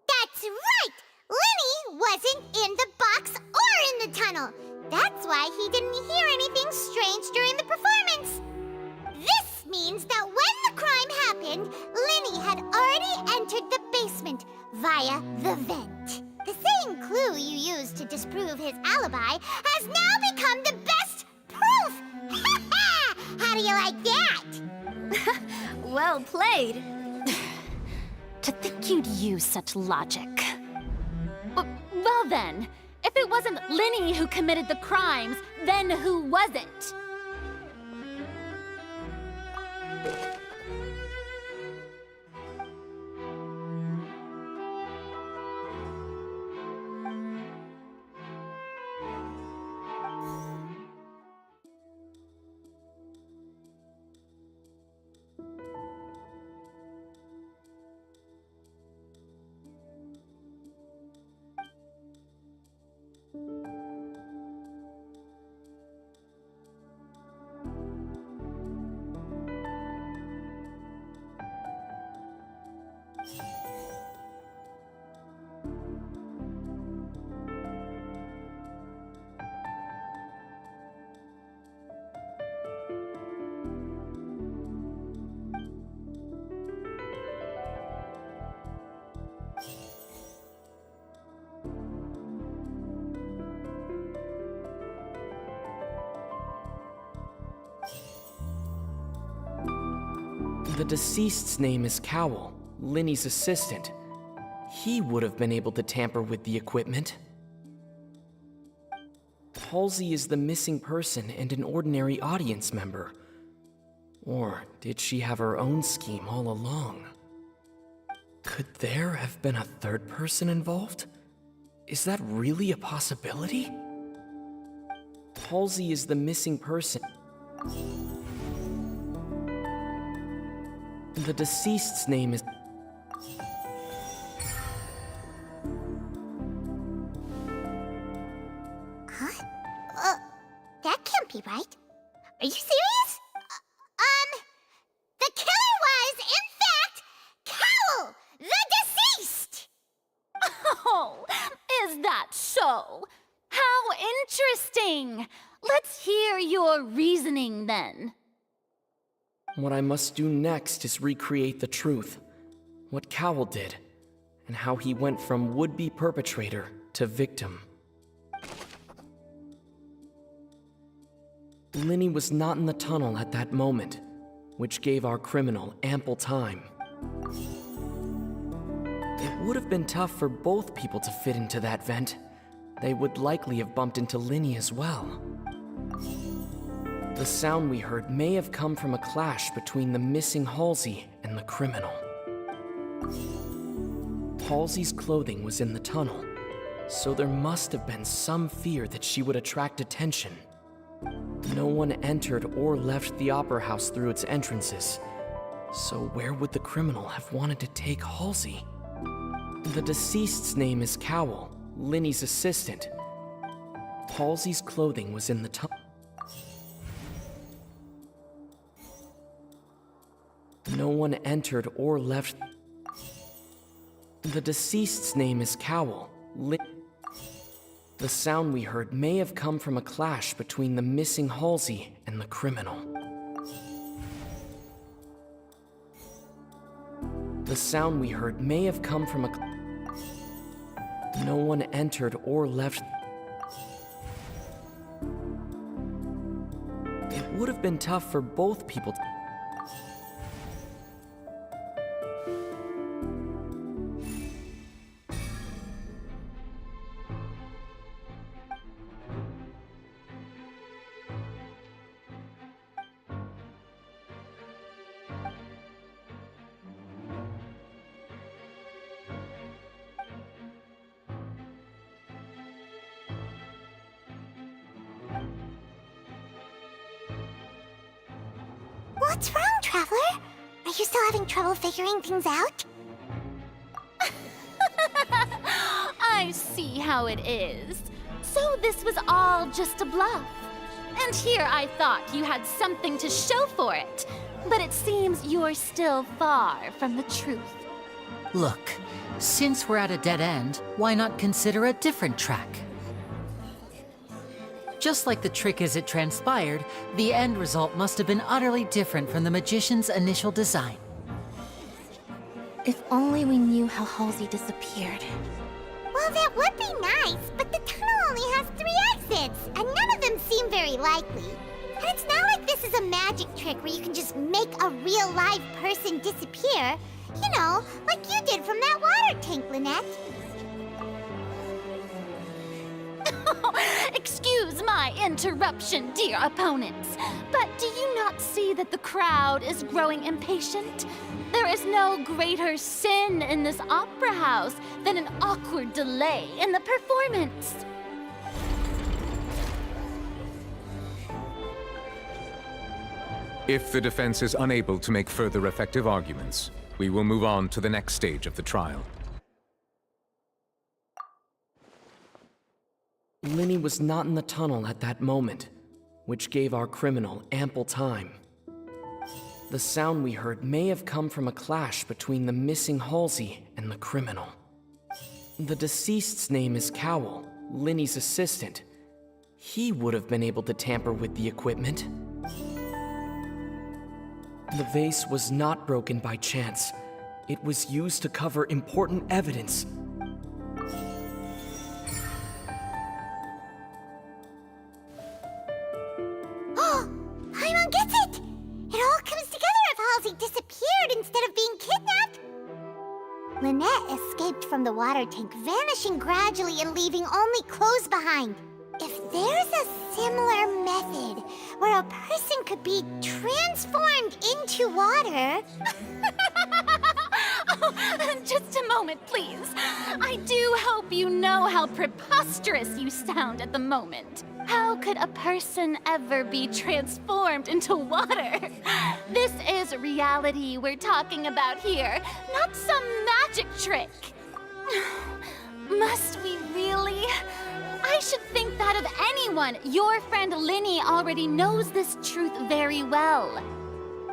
That's right! Linny wasn't in the box or in the tunnel. That's why he didn't hear anything strange during the performance. This means that when the crime happened, Linny had already entered the basement via the vent. The same clue you used to disprove his alibi has now become the best proof! Ha ha! How do you like that? Well played. To think you'd use such logic. Well then, if it wasn't Linny who committed the crimes, then who was it? The deceased's name is Cowell, Linny's assistant. He would have been able to tamper with the equipment. Halsey is the missing person and an ordinary audience member. Or did she have her own scheme all along? Could there have been a third person involved? Is that really a possibility? Halsey is the missing person. The deceased's name is... Huh? That can't be right. Are you serious? The killer was, in fact, Cowell, the deceased! Oh, is that so? How interesting! Let's hear your reasoning then. What I must do next is recreate the truth. What Cowell did, and how he went from would-be perpetrator to victim. Linny was not in the tunnel at that moment, which gave our criminal ample time. It would have been tough for both people to fit into that vent. They would likely have bumped into Linny as well. The sound we heard may have come from a clash between the missing Halsey and the criminal. Halsey's clothing was in the tunnel, so there must have been some fear that she would attract attention. No one entered or left the Opera House through its entrances, So where would the criminal have wanted to take Halsey? The deceased's name is Cowell, Linny's assistant. Halsey's clothing was in the tunnel. No one entered or left. The deceased's name is Cowell. The sound we heard may have come from a clash between the missing Halsey and the criminal. The sound we heard may have come from a... No one entered or left. It would have been tough for both people to... What's wrong, Traveler? Are you still having trouble figuring things out? I see how it is. So this was all just a bluff. And here I thought you had something to show for it. But it seems you're still far from the truth. Look, since we're at a dead end, why not consider a different track? Just like the trick as it transpired, the end result must have been utterly different from the magician's initial design. If only we knew how Halsey disappeared. Well, that would be nice, but the tunnel only has 3 exits, and none of them seem very likely. And it's not like this is a magic trick where you can just make a real live person disappear. You know, like you did from that water tank, Lynette. Excuse my interruption, dear opponents, but do you not see that the crowd is growing impatient? There is no greater sin in this opera house than an awkward delay in the performance. If the defense is unable to make further effective arguments, we will move on to the next stage of the trial. Linny was not in the tunnel at that moment, which gave our criminal ample time. The sound we heard may have come from a clash between the missing Halsey and the criminal. The deceased's name is Cowell, Linny's assistant. He would have been able to tamper with the equipment. The vase was not broken by chance. It was used to cover important evidence. Paimon gets it! It all comes together if Halsey disappeared instead of being kidnapped. Lynette escaped from the water tank, vanishing gradually and leaving only clothes behind. If there's a similar method where a person could be transformed into water... Oh, just a moment, please. I do hope you know how preposterous you sound at the moment. How could a person ever be transformed into water? This is reality we're talking about here, not some magic trick. Must we really? I should think that of anyone. Your friend Linny already knows this truth very well.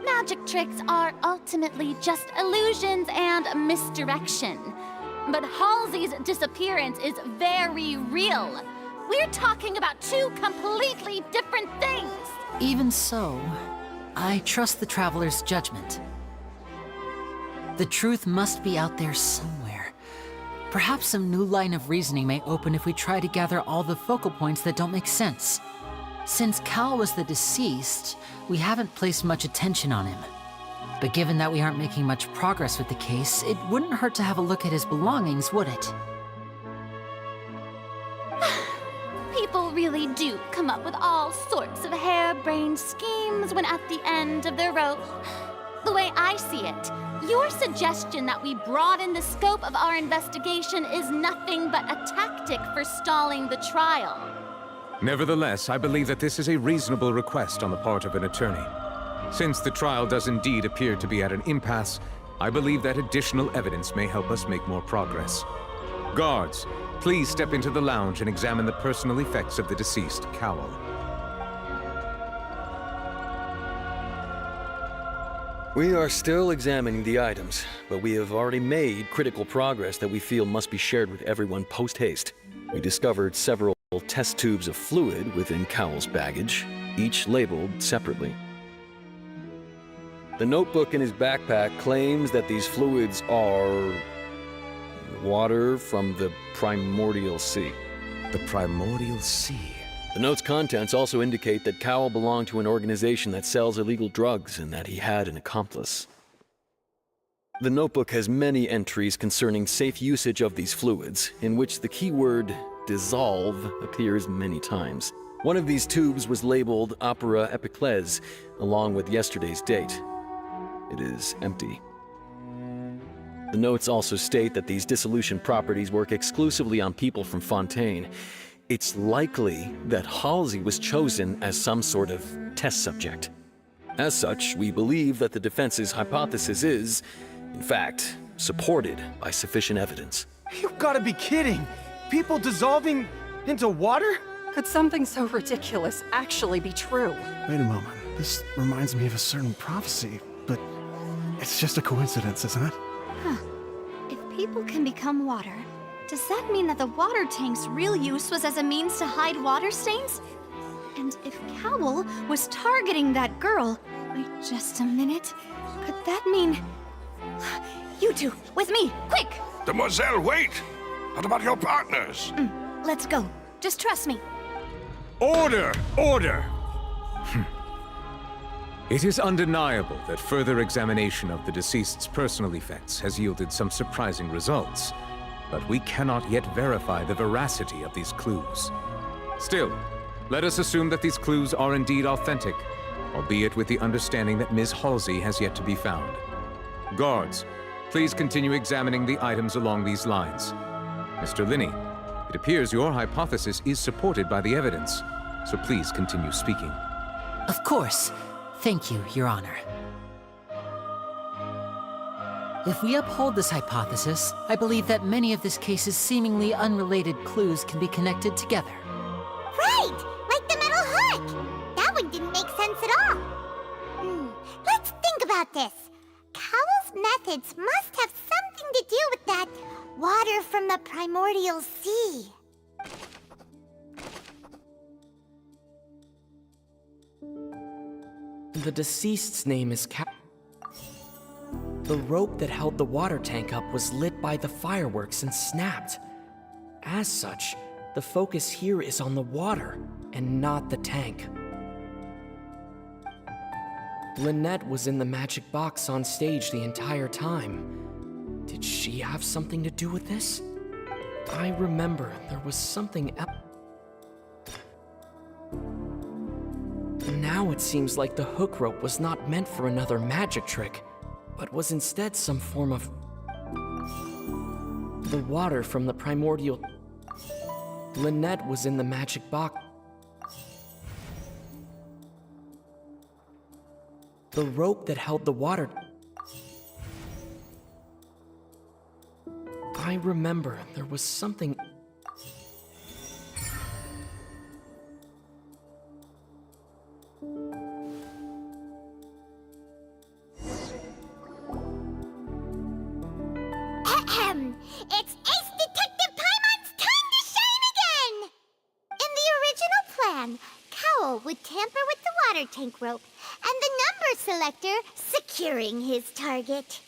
Magic tricks are ultimately just illusions and misdirection. But Halsey's disappearance is very real. We're talking about 2 completely different things. Even so, I trust the Traveler's judgment. The truth must be out there somewhere. Perhaps some new line of reasoning may open if we try to gather all the focal points that don't make sense. Since Cal was the deceased, we haven't placed much attention on him. But given that we aren't making much progress with the case, it wouldn't hurt to have a look at his belongings, would it? People really do come up with all sorts of harebrained schemes when at the end of their rope. The way I see it, your suggestion that we broaden the scope of our investigation is nothing but a tactic for stalling the trial. Nevertheless, I believe that this is a reasonable request on the part of an attorney. Since the trial does indeed appear to be at an impasse, I believe that additional evidence may help us make more progress. Guards, please step into the lounge and examine the personal effects of the deceased Cowl. We are still examining the items, but we have already made critical progress that we feel must be shared with everyone post-haste. We discovered several test tubes of fluid within Cowl's baggage, each labeled separately. The notebook in his backpack claims that these fluids are water from the primordial sea. The primordial sea? The note's contents also indicate that Cowl belonged to an organization that sells illegal drugs and that he had an accomplice. The notebook has many entries concerning safe usage of these fluids, in which the keyword dissolve appears many times. One of these tubes was labeled Opera Epiclese, along with yesterday's date. It is empty. The notes also state that these dissolution properties work exclusively on people from Fontaine. It's likely that Halsey was chosen as some sort of test subject. As such, we believe that the defense's hypothesis is, in fact, supported by sufficient evidence. You've got to be kidding! People dissolving into water? Could something so ridiculous actually be true? Wait a moment. This reminds me of a certain prophecy, but it's just a coincidence, isn't it? Huh. If people can become water, does that mean that the water tank's real use was as a means to hide water stains? And if Cowl was targeting that girl... Wait just a minute. Could that mean... You two, with me, quick! Demoiselle, wait! What about your partners? Let's go. Just trust me. Order! Order! It is undeniable that further examination of the deceased's personal effects has yielded some surprising results, but we cannot yet verify the veracity of these clues. Still, let us assume that these clues are indeed authentic, albeit with the understanding that Ms. Halsey has yet to be found. Guards, please continue examining the items along these lines. Mr. Linney, it appears your hypothesis is supported by the evidence, so please continue speaking. Of course. Thank you, Your Honor. If we uphold this hypothesis, I believe that many of this case's seemingly unrelated clues can be connected together. Right! Like the metal hook! That one didn't make sense at all. Let's think about this. Cowl's methods must have something to do with that water from the primordial sea. The deceased's name is The rope that held the water tank up was lit by the fireworks and snapped. As such, the focus here is on the water and not the tank. Lynette was in the magic box on stage the entire time. Did she have something to do with this? I remember there was something else. Now it seems like the hook rope was not meant for another magic trick, but was instead some form of... The water from the primordial... Lynette was in the magic box. The rope that held the water... I remember there was something... It's Ace Detective Paimon's time to shine again! In the original plan, Cowl would tamper with the water tank rope and the number selector securing his target.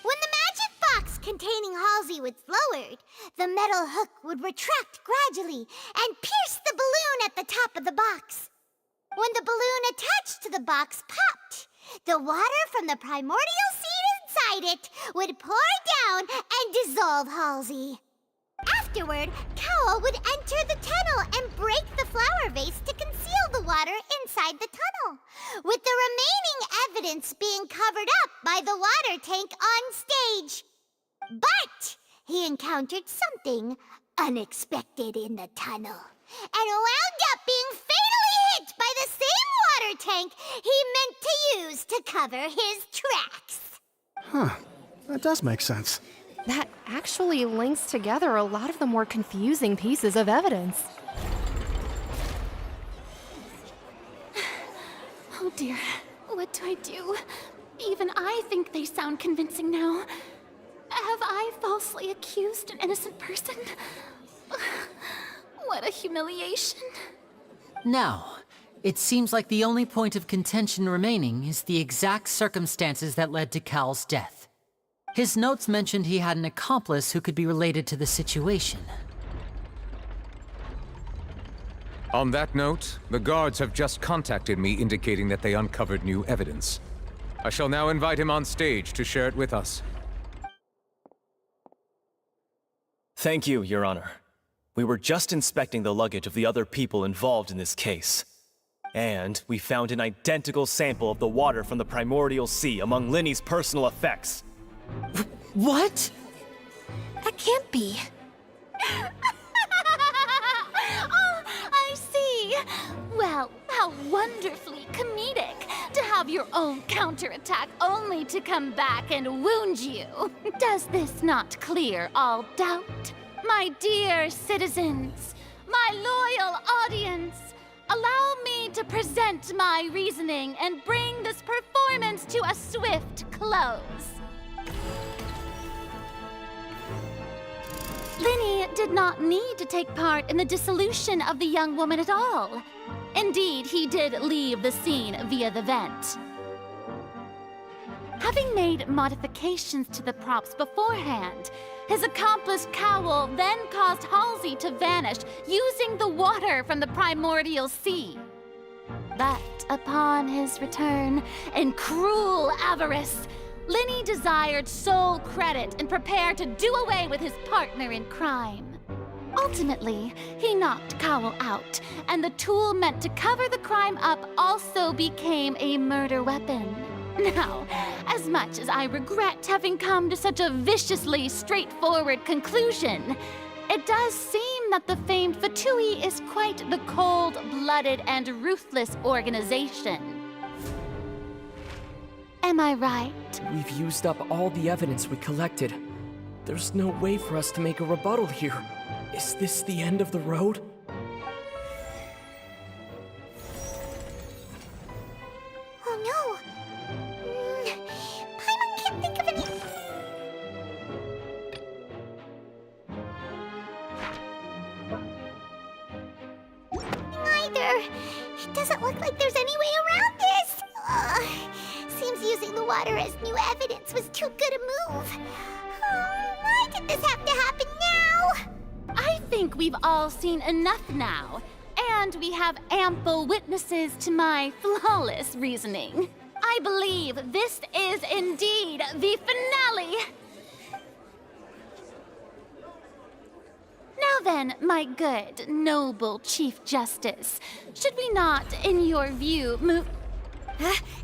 When the magic box containing Halsey was lowered, the metal hook would retract gradually and pierce the balloon at the top of the box. When the balloon attached to the box popped, the water from the primordial seed inside it would pour down and dissolve Halsey. Afterward, Cowl would enter the tunnel and break the flower vase to conceal the water inside the tunnel, with the remaining evidence being covered up by the water tank on stage. But he encountered something unexpected in the tunnel, and wound up being fatally hit by the same water tank he meant to use used to cover his tracks. Huh. That does make sense. That actually links together a lot of the more confusing pieces of evidence. Oh dear, what do I do? Even I think they sound convincing now. Have I falsely accused an innocent person? What a humiliation. Now, it seems like the only point of contention remaining is the exact circumstances that led to Cal's death. His notes mentioned he had an accomplice who could be related to the situation. On that note, the guards have just contacted me indicating that they uncovered new evidence. I shall now invite him on stage to share it with us. Thank you, Your Honor. We were just inspecting the luggage of the other people involved in this case. And we found an identical sample of the water from the primordial sea among Linny's personal effects. What? That can't be. Oh, I see. Well, how wonderfully comedic to have your own counterattack only to come back and wound you. Does this not clear all doubt? My dear citizens, my loyal audience, allow me to present my reasoning and bring this performance to a swift close. Linny did not need to take part in the dissolution of the young woman at all. Indeed, he did leave the scene via the vent. Having made modifications to the props beforehand, his accomplice Cowl then caused Halsey to vanish using the water from the primordial sea. But upon his return, in cruel avarice, Linny desired sole credit and prepared to do away with his partner in crime. Ultimately, he knocked Cowl out, and the tool meant to cover the crime up also became a murder weapon. Now, as much as I regret having come to such a viciously straightforward conclusion, it does seem that the famed Fatui is quite the cold-blooded and ruthless organization. Am I right? We've used up all the evidence we collected. There's no way for us to make a rebuttal here. Is this the end of the road? Oh no! Paimon can't think of any... Neither. It doesn't look like there's any way around this. Seems using the water as new evidence was too good a move. Why did this have to happen now? I think we've all seen enough now, and we have ample witnesses to my flawless reasoning. I believe this is indeed the finale. Now then, my good, noble Chief Justice, should we not, in your view, move...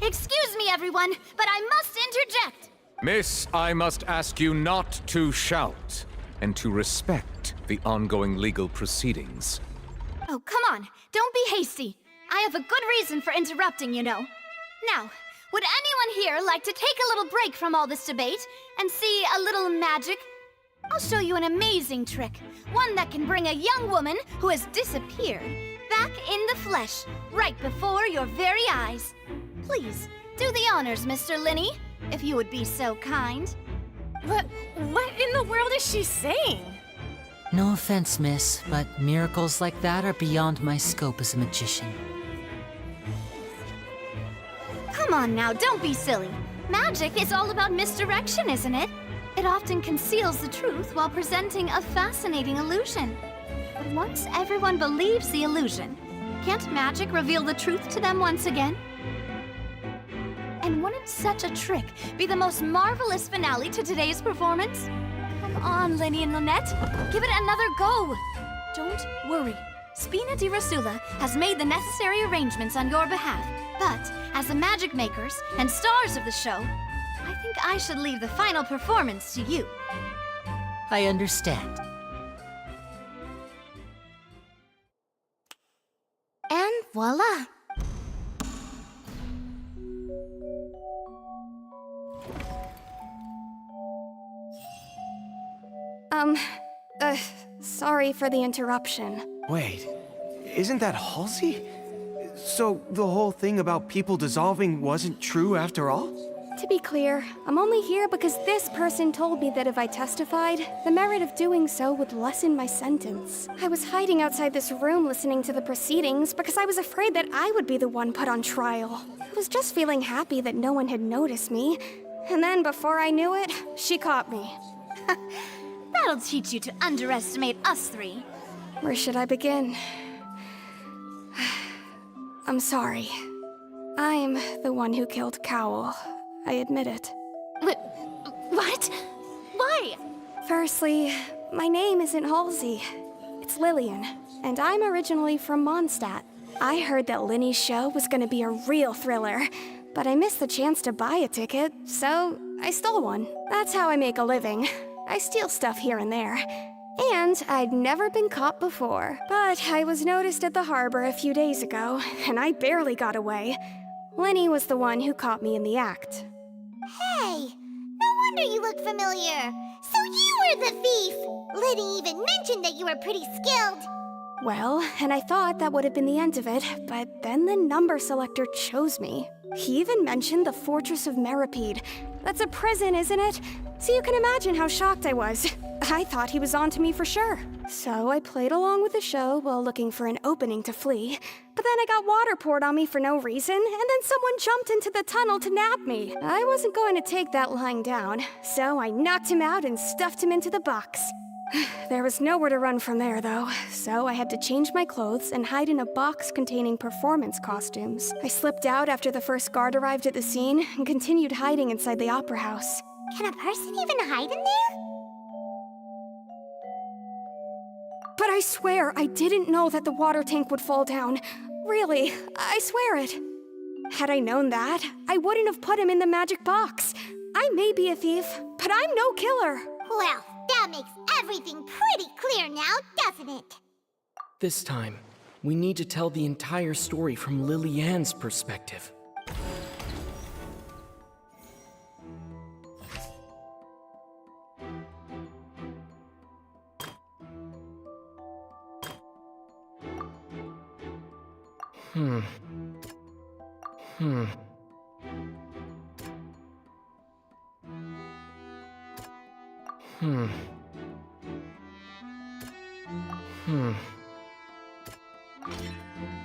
Excuse me, everyone, but I must interject. Miss, I must ask you not to shout, and to respect the ongoing legal proceedings. Oh, come on. Don't be hasty. I have a good reason for interrupting, you know. Now, would anyone here like to take a little break from all this debate and see a little magic? I'll show you an amazing trick. One that can bring a young woman who has disappeared back in the flesh, right before your very eyes. Please, do the honors, Mr. Linny, if you would be so kind. What in the world is she saying? No offense, miss, but miracles like that are beyond my scope as a magician. Come on now, don't be silly. Magic is all about misdirection, isn't it? It often conceals the truth while presenting a fascinating illusion. But once everyone believes the illusion, can't magic reveal the truth to them once again? And wouldn't such a trick be the most marvelous finale to today's performance? Come on, Linny and Lynette, give it another go. Don't worry. Spina di Rasula has made the necessary arrangements on your behalf. But as the magic makers and stars of the show, I think I should leave the final performance to you. I understand. And voila! Sorry for the interruption. Wait, isn't that Halsey? So the whole thing about people dissolving wasn't true after all? To be clear, I'm only here because this person told me that if I testified, the merit of doing so would lessen my sentence. I was hiding outside this room listening to the proceedings because I was afraid that I would be the one put on trial. I was just feeling happy that no one had noticed me. And then before I knew it, she caught me. That'll teach you to underestimate us three. Where should I begin? I'm sorry. I'm the one who killed Cowl. I admit it. What? Why? Firstly, my name isn't Halsey. It's Lillian, and I'm originally from Mondstadt. I heard that Linny's show was gonna be a real thriller, but I missed the chance to buy a ticket, so I stole one. That's how I make a living. I steal stuff here and there. And I'd never been caught before. But I was noticed at the harbor a few days ago, and I barely got away. Linny was the one who caught me in the act. Hey, no wonder you look familiar. So you were the thief! Liddy even mentioned that you were pretty skilled. Well, and I thought that would have been the end of it, but then the number selector chose me. He even mentioned the Fortress of Meripede. That's a prison, isn't it? So you can imagine how shocked I was. I thought he was onto me for sure. So I played along with the show while looking for an opening to flee. But then I got water poured on me for no reason, and then someone jumped into the tunnel to nab me. I wasn't going to take that lying down, so I knocked him out and stuffed him into the box. There was nowhere to run from there, though, so I had to change my clothes and hide in a box containing performance costumes. I slipped out after the first guard arrived at the scene and continued hiding inside the opera house. Can a person even hide in there? But I swear I didn't know that the water tank would fall down. Really, I swear it. Had I known that, I wouldn't have put him in the magic box. I may be a thief, but I'm no killer. Well, that makes everything pretty clear now, doesn't it? This time, we need to tell the entire story from Lily-Ann's perspective.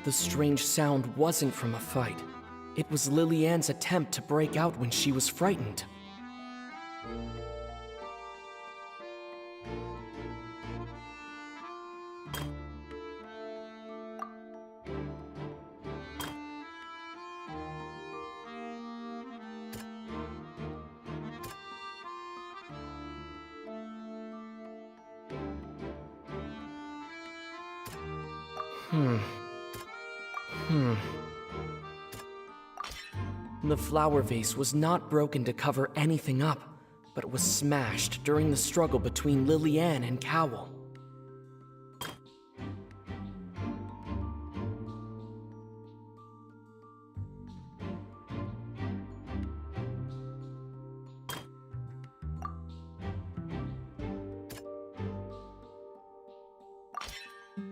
The strange sound wasn't from a fight. It was Lily-Ann's attempt to break out when she was frightened. The flower vase was not broken to cover anything up, but it was smashed during the struggle between Lily-Ann and Cowl.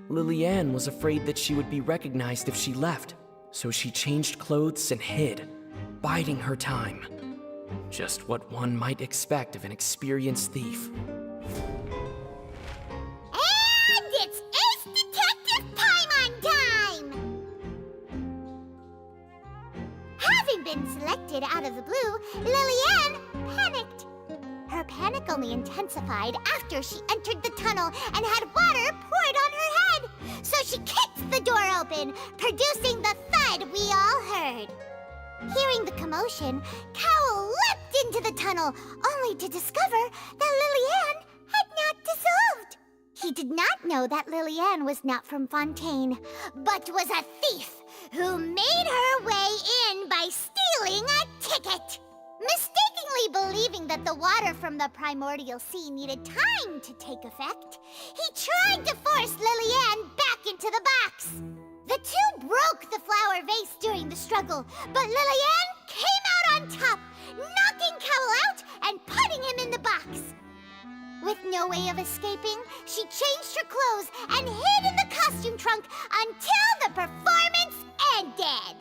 Lily-Ann was afraid that she would be recognized if she left, so she changed clothes and hid, biding her time. Just what one might expect of an experienced thief. And it's Ace Detective Paimon time! Having been selected out of the blue, Lily-Ann panicked. Her panic only intensified after she entered the tunnel and had water poured on her head. So she kicked the door open, producing the thud we all heard. Hearing the commotion, Cowl leapt into the tunnel, only to discover that Lily-Ann had not dissolved. He did not know that Lily-Ann was not from Fontaine, but was a thief who made her way in by stealing a ticket. Mistakenly believing that the water from the primordial sea needed time to take effect, he tried to force Lily-Ann back into the box. The two broke the flower vase during the struggle, but Lily-Ann came out on top, knocking Cowl out and putting him in the box. With no way of escaping, she changed her clothes and hid in the costume trunk until the performance ended.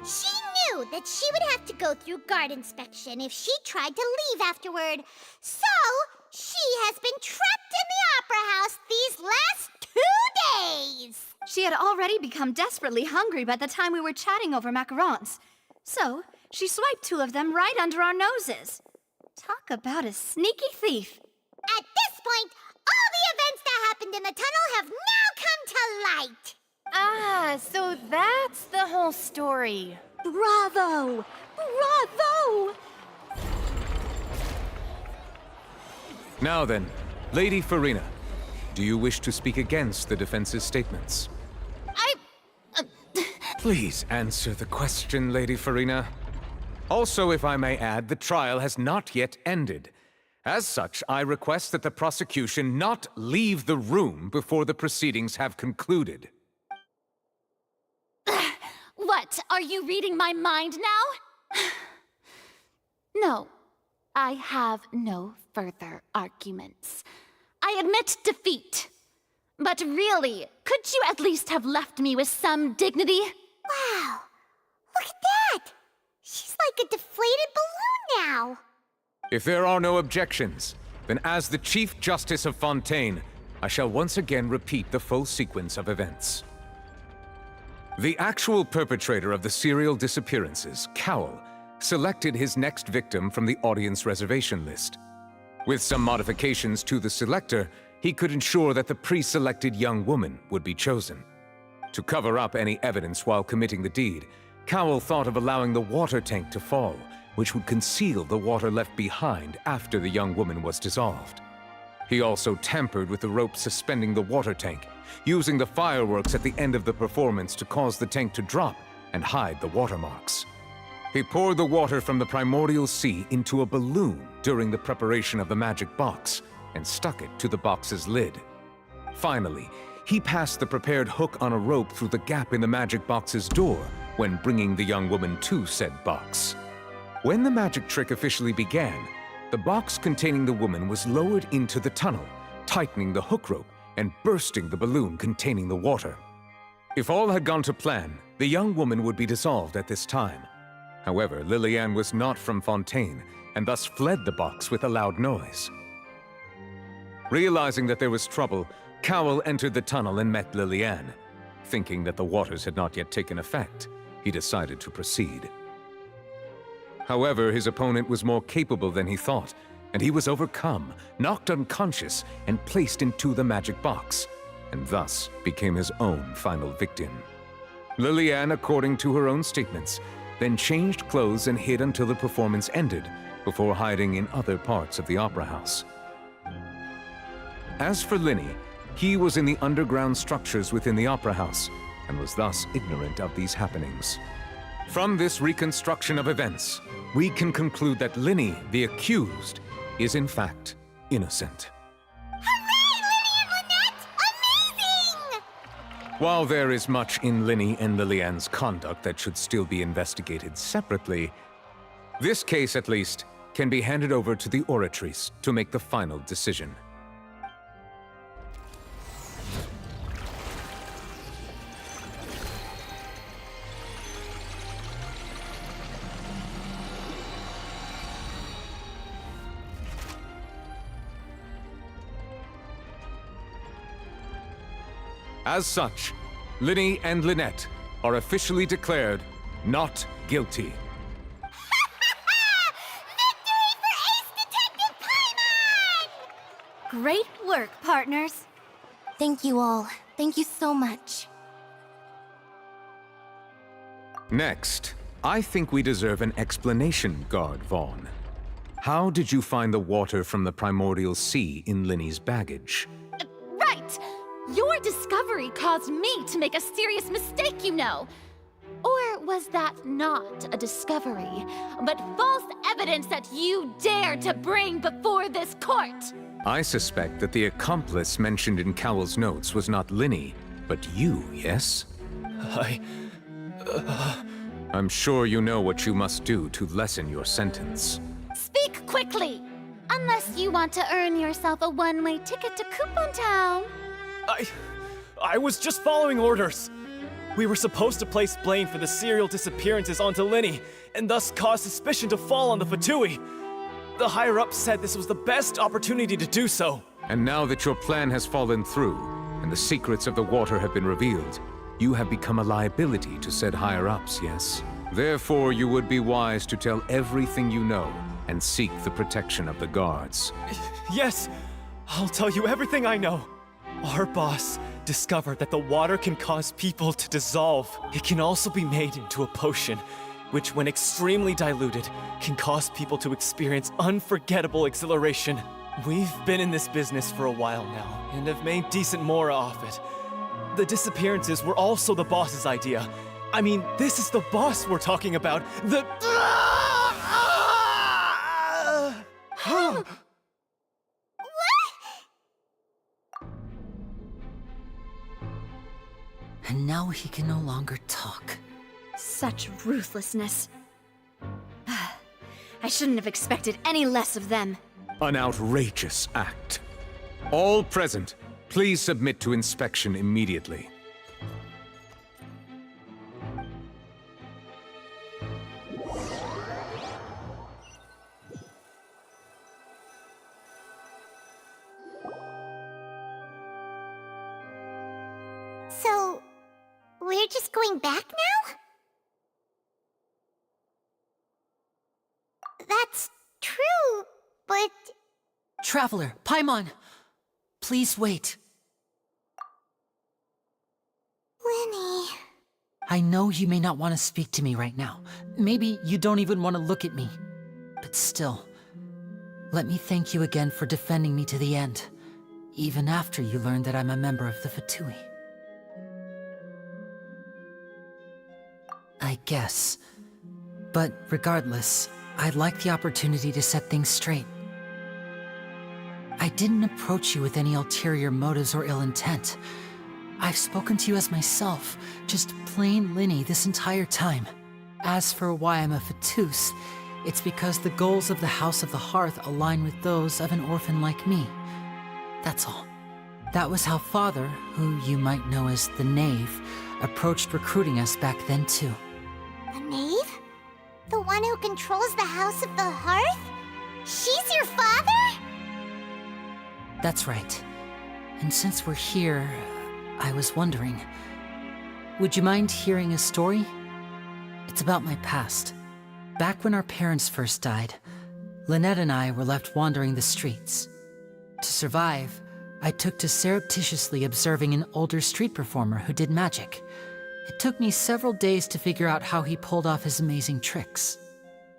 She knew that she would have to go through guard inspection if she tried to leave afterward. So, she has been trapped in the Opera House these last 2 days. She had already become desperately hungry by the time we were chatting over macarons. So, she swiped 2 of them right under our noses. Talk about a sneaky thief. At this point, all the events that happened in the tunnel have now come to light. Ah, so that's the whole story. Bravo! Bravo! Now then, Lady Farina, do you wish to speak against the defense's statements? Please answer the question, Lady Farina. Also, if I may add, the trial has not yet ended. As such, I request that the prosecution not leave the room before the proceedings have concluded. What? Are you reading my mind now? No, I have no further arguments. I admit defeat. But really, could you at least have left me with some dignity? Wow, look at that! She's like a deflated balloon now. If there are no objections, then as the Chief Justice of Fontaine, I shall once again repeat the full sequence of events. The actual perpetrator of the serial disappearances, Cowell, selected his next victim from the audience reservation list. With some modifications to the selector, he could ensure that the pre-selected young woman would be chosen. To cover up any evidence while committing the deed, Cowell thought of allowing the water tank to fall, which would conceal the water left behind after the young woman was dissolved. He also tampered with the rope suspending the water tank, using the fireworks at the end of the performance to cause the tank to drop and hide the watermarks. He poured the water from the primordial sea into a balloon during the preparation of the magic box and stuck it to the box's lid. Finally, he passed the prepared hook on a rope through the gap in the magic box's door when bringing the young woman to said box. When the magic trick officially began, the box containing the woman was lowered into the tunnel, tightening the hook rope and bursting the balloon containing the water. If all had gone to plan, the young woman would be dissolved at this time. However, Liliane was not from Fontaine and thus fled the box with a loud noise. Realizing that there was trouble, Cowell entered the tunnel and met Liliane. Thinking that the waters had not yet taken effect, he decided to proceed. However, his opponent was more capable than he thought, and he was overcome, knocked unconscious, and placed into the magic box, and thus became his own final victim. Liliane, according to her own statements, then changed clothes and hid until the performance ended, before hiding in other parts of the opera house. As for Linny, he was in the underground structures within the opera house, and was thus ignorant of these happenings. From this reconstruction of events, we can conclude that Linny, the accused, is in fact innocent. Hooray, Linny and Lynette! Amazing! While there is much in Linny and Liliane's conduct that should still be investigated separately, this case, at least, can be handed over to the Oratrice to make the final decision. As such, Linny and Lynette are officially declared not guilty. Victory for Ace Detective Paimon! Great work, partners. Thank you all. Thank you so much. Next, I think we deserve an explanation, Guard Vaughn. How did you find the water from the primordial sea in Linny's baggage? Right! Your discovery caused me to make a serious mistake, you know. Or was that not a discovery, but false evidence that you dared to bring before this court? I suspect that the accomplice mentioned in Cowell's notes was not Linny, but you, yes? I'm sure you know what you must do to lessen your sentence. Speak quickly! Unless you want to earn yourself a one-way ticket to Coupon Town. I was just following orders. We were supposed to place blame for the serial disappearances onto Linny, and thus cause suspicion to fall on the Fatui. The higher-ups said this was the best opportunity to do so. And now that your plan has fallen through, and the secrets of the water have been revealed, you have become a liability to said higher-ups, yes? Therefore, you would be wise to tell everything you know, and seek the protection of the guards. Yes, I'll tell you everything I know. Our boss discovered that the water can cause people to dissolve. It can also be made into a potion, which when extremely diluted, can cause people to experience unforgettable exhilaration. We've been in this business for a while now, and have made decent more off it. The disappearances were also the boss's idea. I mean, this is the boss we're talking about. The... And now he can no longer talk. Such ruthlessness. I shouldn't have expected any less of them. An outrageous act. All present, please submit to inspection immediately. So, we're just going back now? That's true, but... Traveler, Paimon! Please wait. Linny... I know you may not want to speak to me right now. Maybe you don't even want to look at me. But still, let me thank you again for defending me to the end, even after you learned that I'm a member of the Fatui. I guess. But regardless, I'd like the opportunity to set things straight. I didn't approach you with any ulterior motives or ill intent. I've spoken to you as myself, just plain Linny this entire time. As for why I'm a Fatus, it's because the goals of the House of the Hearth align with those of an orphan like me. That's all. That was how Father, who you might know as the Knave, approached recruiting us back then too. The Knave? The one who controls the House of the Hearth? She's your father? That's right. And since we're here, I was wondering, would you mind hearing a story? It's about my past. Back when our parents first died, Lynette and I were left wandering the streets. To survive, I took to surreptitiously observing an older street performer who did magic. It took me several days to figure out how he pulled off his amazing tricks.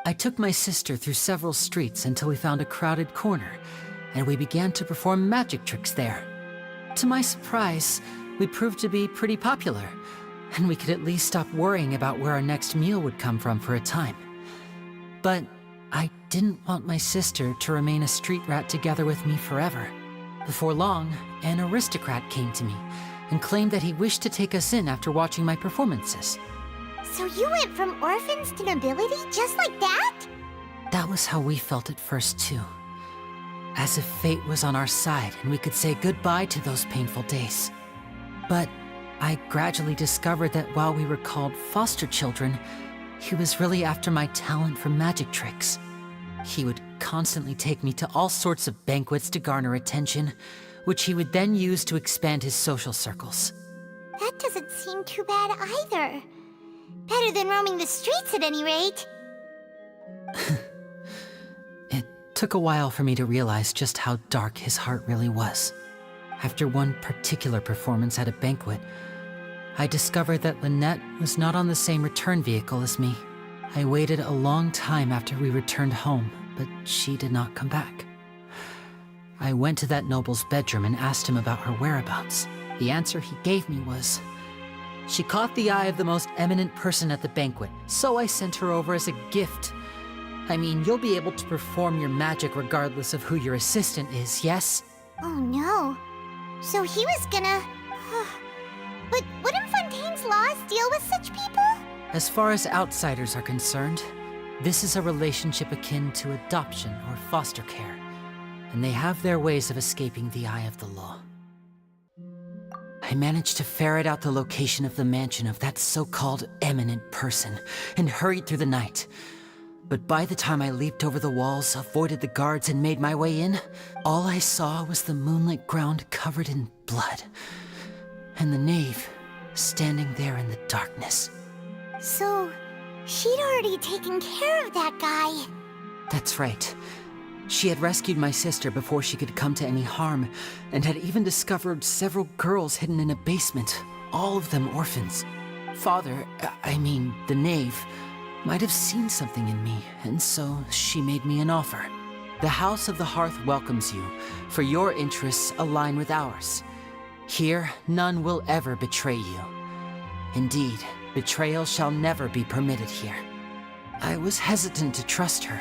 I took my sister through several streets until we found a crowded corner, and we began to perform magic tricks there. To my surprise, we proved to be pretty popular, and we could at least stop worrying about where our next meal would come from for a time. But I didn't want my sister to remain a street rat together with me forever. Before long, an aristocrat came to me and claimed that he wished to take us in after watching my performances. So you went from orphans to nobility just like that? That was how we felt at first too. As if fate was on our side and we could say goodbye to those painful days. But I gradually discovered that while we were called foster children, he was really after my talent for magic tricks. He would constantly take me to all sorts of banquets to garner attention, which he would then use to expand his social circles. That doesn't seem too bad either. Better than roaming the streets at any rate. It took a while for me to realize just how dark his heart really was. After one particular performance at a banquet, I discovered that Lynette was not on the same return vehicle as me. I waited a long time after we returned home, but she did not come back. I went to that noble's bedroom and asked him about her whereabouts. The answer he gave me was, She caught the eye of the most eminent person at the banquet, so I sent her over as a gift. I mean, you'll be able to perform your magic regardless of who your assistant is, yes? Oh no. So he was gonna... But wouldn't Fontaine's laws deal with such people? As far as outsiders are concerned, this is a relationship akin to adoption or foster care, and they have their ways of escaping the eye of the law. I managed to ferret out the location of the mansion of that so-called eminent person and hurried through the night. But by the time I leaped over the walls, avoided the guards, and made my way in, all I saw was the moonlit ground covered in blood, and the knave standing there in the darkness. So, she'd already taken care of that guy. That's right. She had rescued my sister before she could come to any harm, and had even discovered several girls hidden in a basement, all of them orphans. Father, the knave, might have seen something in me, and so she made me an offer. The House of the Hearth welcomes you, for your interests align with ours. Here, none will ever betray you. Indeed, betrayal shall never be permitted here. I was hesitant to trust her.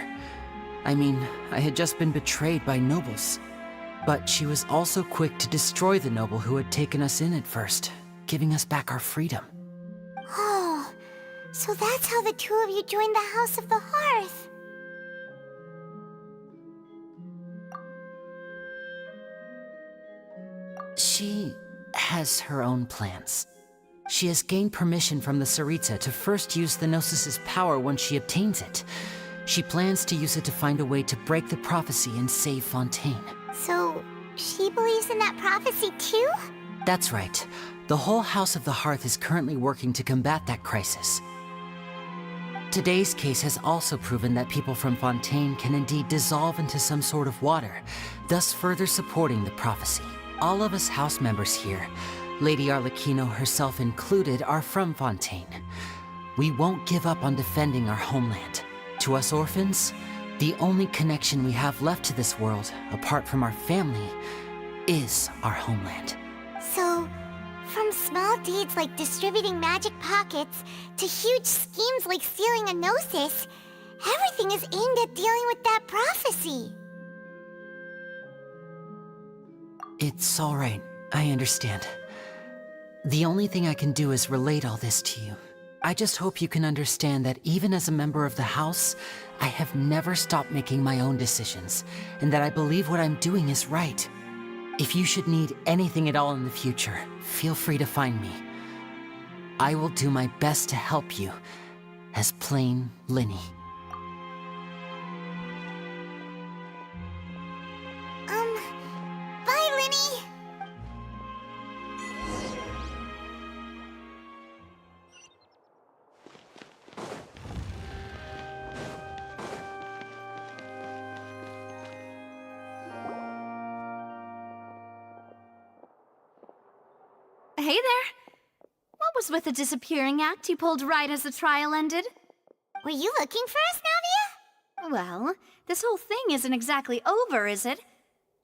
I had just been betrayed by nobles. But she was also quick to destroy the noble who had taken us in at first, giving us back our freedom. Oh, so that's how the two of you joined the House of the Hearth. She has her own plans. She has gained permission from the Tsaritsa to first use the Gnosis' power when she obtains it. She plans to use it to find a way to break the prophecy and save Fontaine. So, she believes in that prophecy too? That's right. The whole House of the Hearth is currently working to combat that crisis. Today's case has also proven that people from Fontaine can indeed dissolve into some sort of water, thus further supporting the prophecy. All of us house members here, Lady Arlecchino herself included, are from Fontaine. We won't give up on defending our homeland. To us orphans, the only connection we have left to this world, apart from our family, is our homeland. So, from small deeds like distributing magic pockets to huge schemes like stealing a Gnosis, everything is aimed at dealing with that prophecy. It's all right. I understand. The only thing I can do is relate all this to you. I just hope you can understand that even as a member of the House, I have never stopped making my own decisions, and that I believe what I'm doing is right. If you should need anything at all in the future, feel free to find me. I will do my best to help you, as plain Linny. Bye, Linny! Hey there. What was with the disappearing act you pulled right as the trial ended? Were you looking for us, Navia? Well, this whole thing isn't exactly over, is it?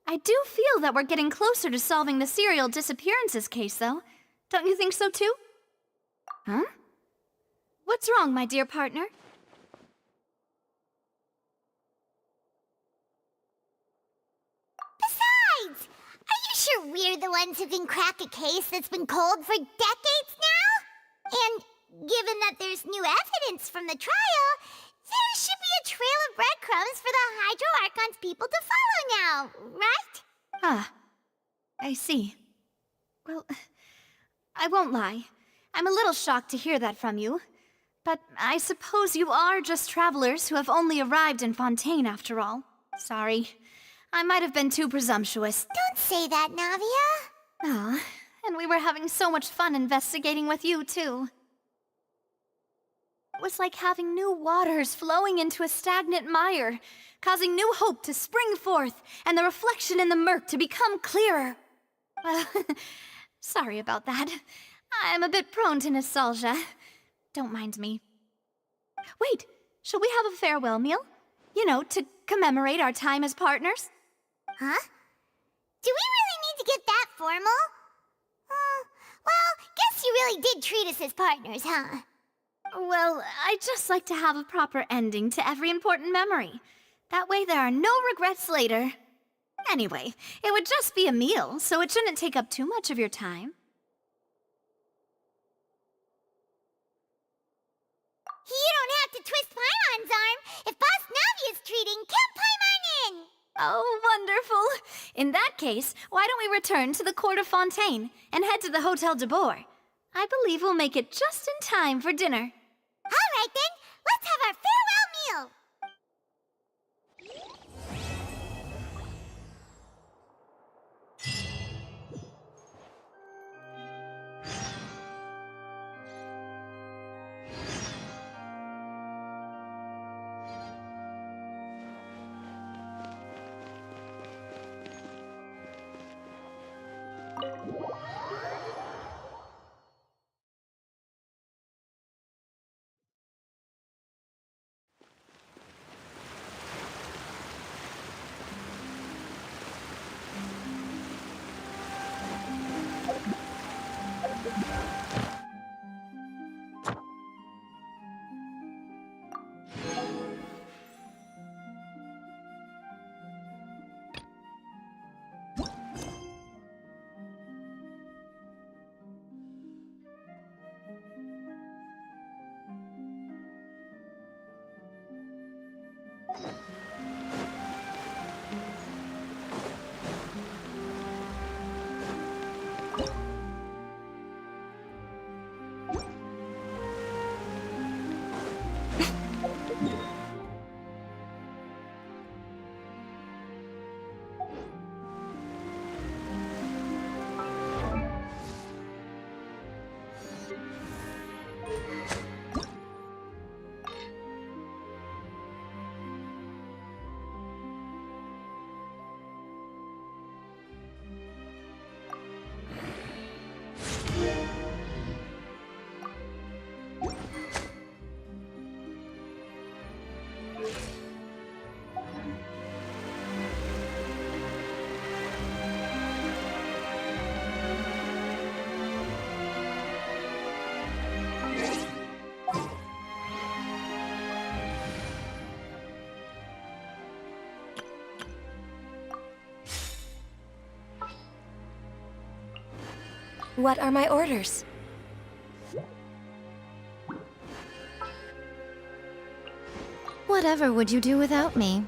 I do feel that we're getting closer to solving the serial disappearances case, though. Don't you think so, too? Huh? What's wrong, my dear partner? Besides, are you sure we're the ones who can crack a case that's been cold for decades now? And given that there's new evidence from the trial, there should be a trail of breadcrumbs for the Hydro Archon's people to follow now, right? Ah, I see. Well, I won't lie. I'm a little shocked to hear that from you. But I suppose you are just travelers who have only arrived in Fontaine after all. Sorry. I might have been too presumptuous. Don't say that, Navia. Ah, and we were having so much fun investigating with you, too. It was like having new waters flowing into a stagnant mire, causing new hope to spring forth, and the reflection in the murk to become clearer. Well, sorry about that. I'm a bit prone to nostalgia. Don't mind me. Wait, shall we have a farewell meal? You know, to commemorate our time as partners? Huh? Do we really need to get that formal? Well, guess you really did treat us as partners, huh? Well, I just like to have a proper ending to every important memory. That way there are no regrets later. Anyway, it would just be a meal, so it shouldn't take up too much of your time. You don't have to twist Paimon's arm. If Boss Navi is treating, count Paimon in! Oh, wonderful. In that case, why don't we return to the court of Fontaine and head to the Hotel de Boer? I believe we'll make it just in time for dinner. All right then, let's have our farewell meal! What are my orders? Whatever would you do without me?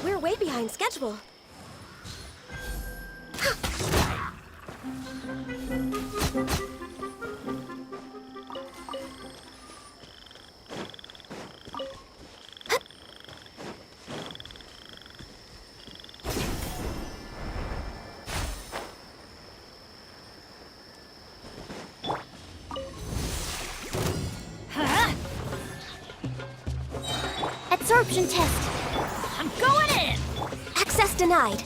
We're way behind schedule. Absorption test. I'm going in! Access denied.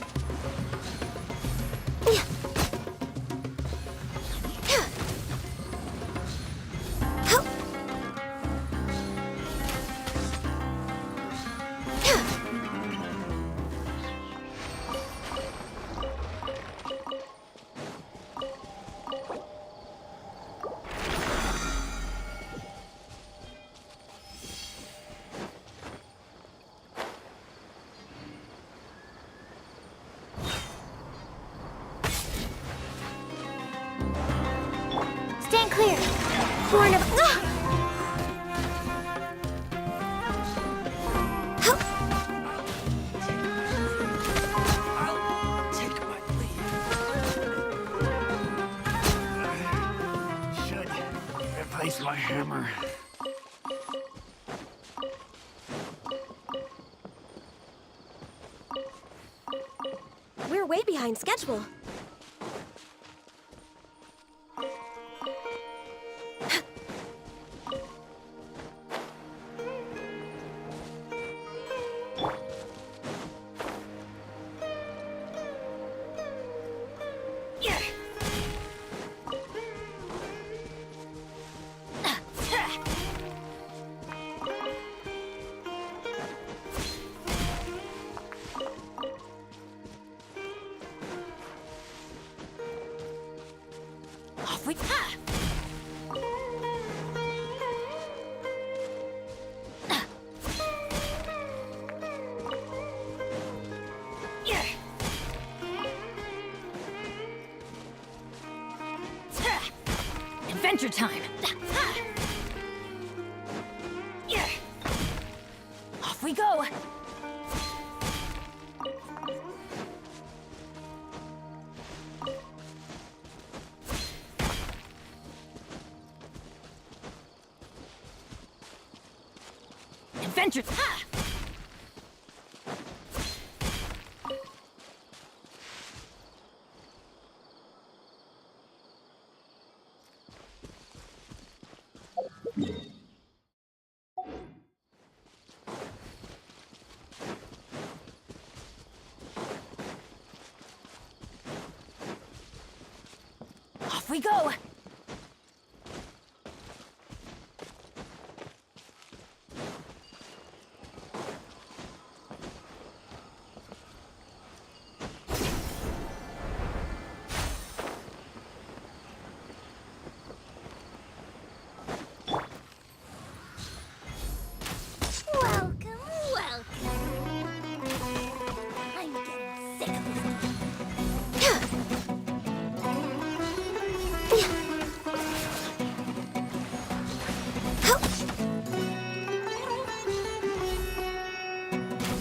Stand clear. Horn of... Should replace my hammer. We're way behind schedule. Off we... Adventure time! Off we go! Adventure... Off we go! Welcome, welcome. I'm getting sick of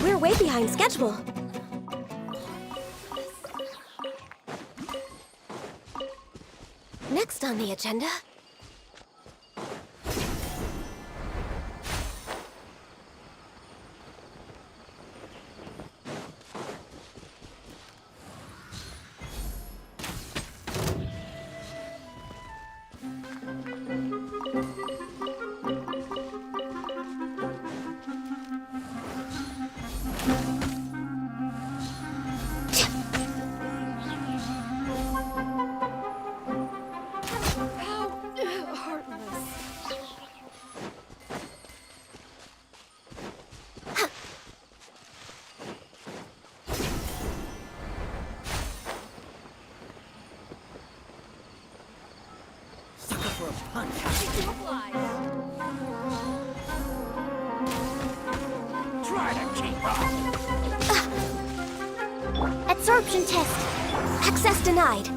We're way behind schedule. Next on the agenda... Try to keep up. Absorption test. Access denied.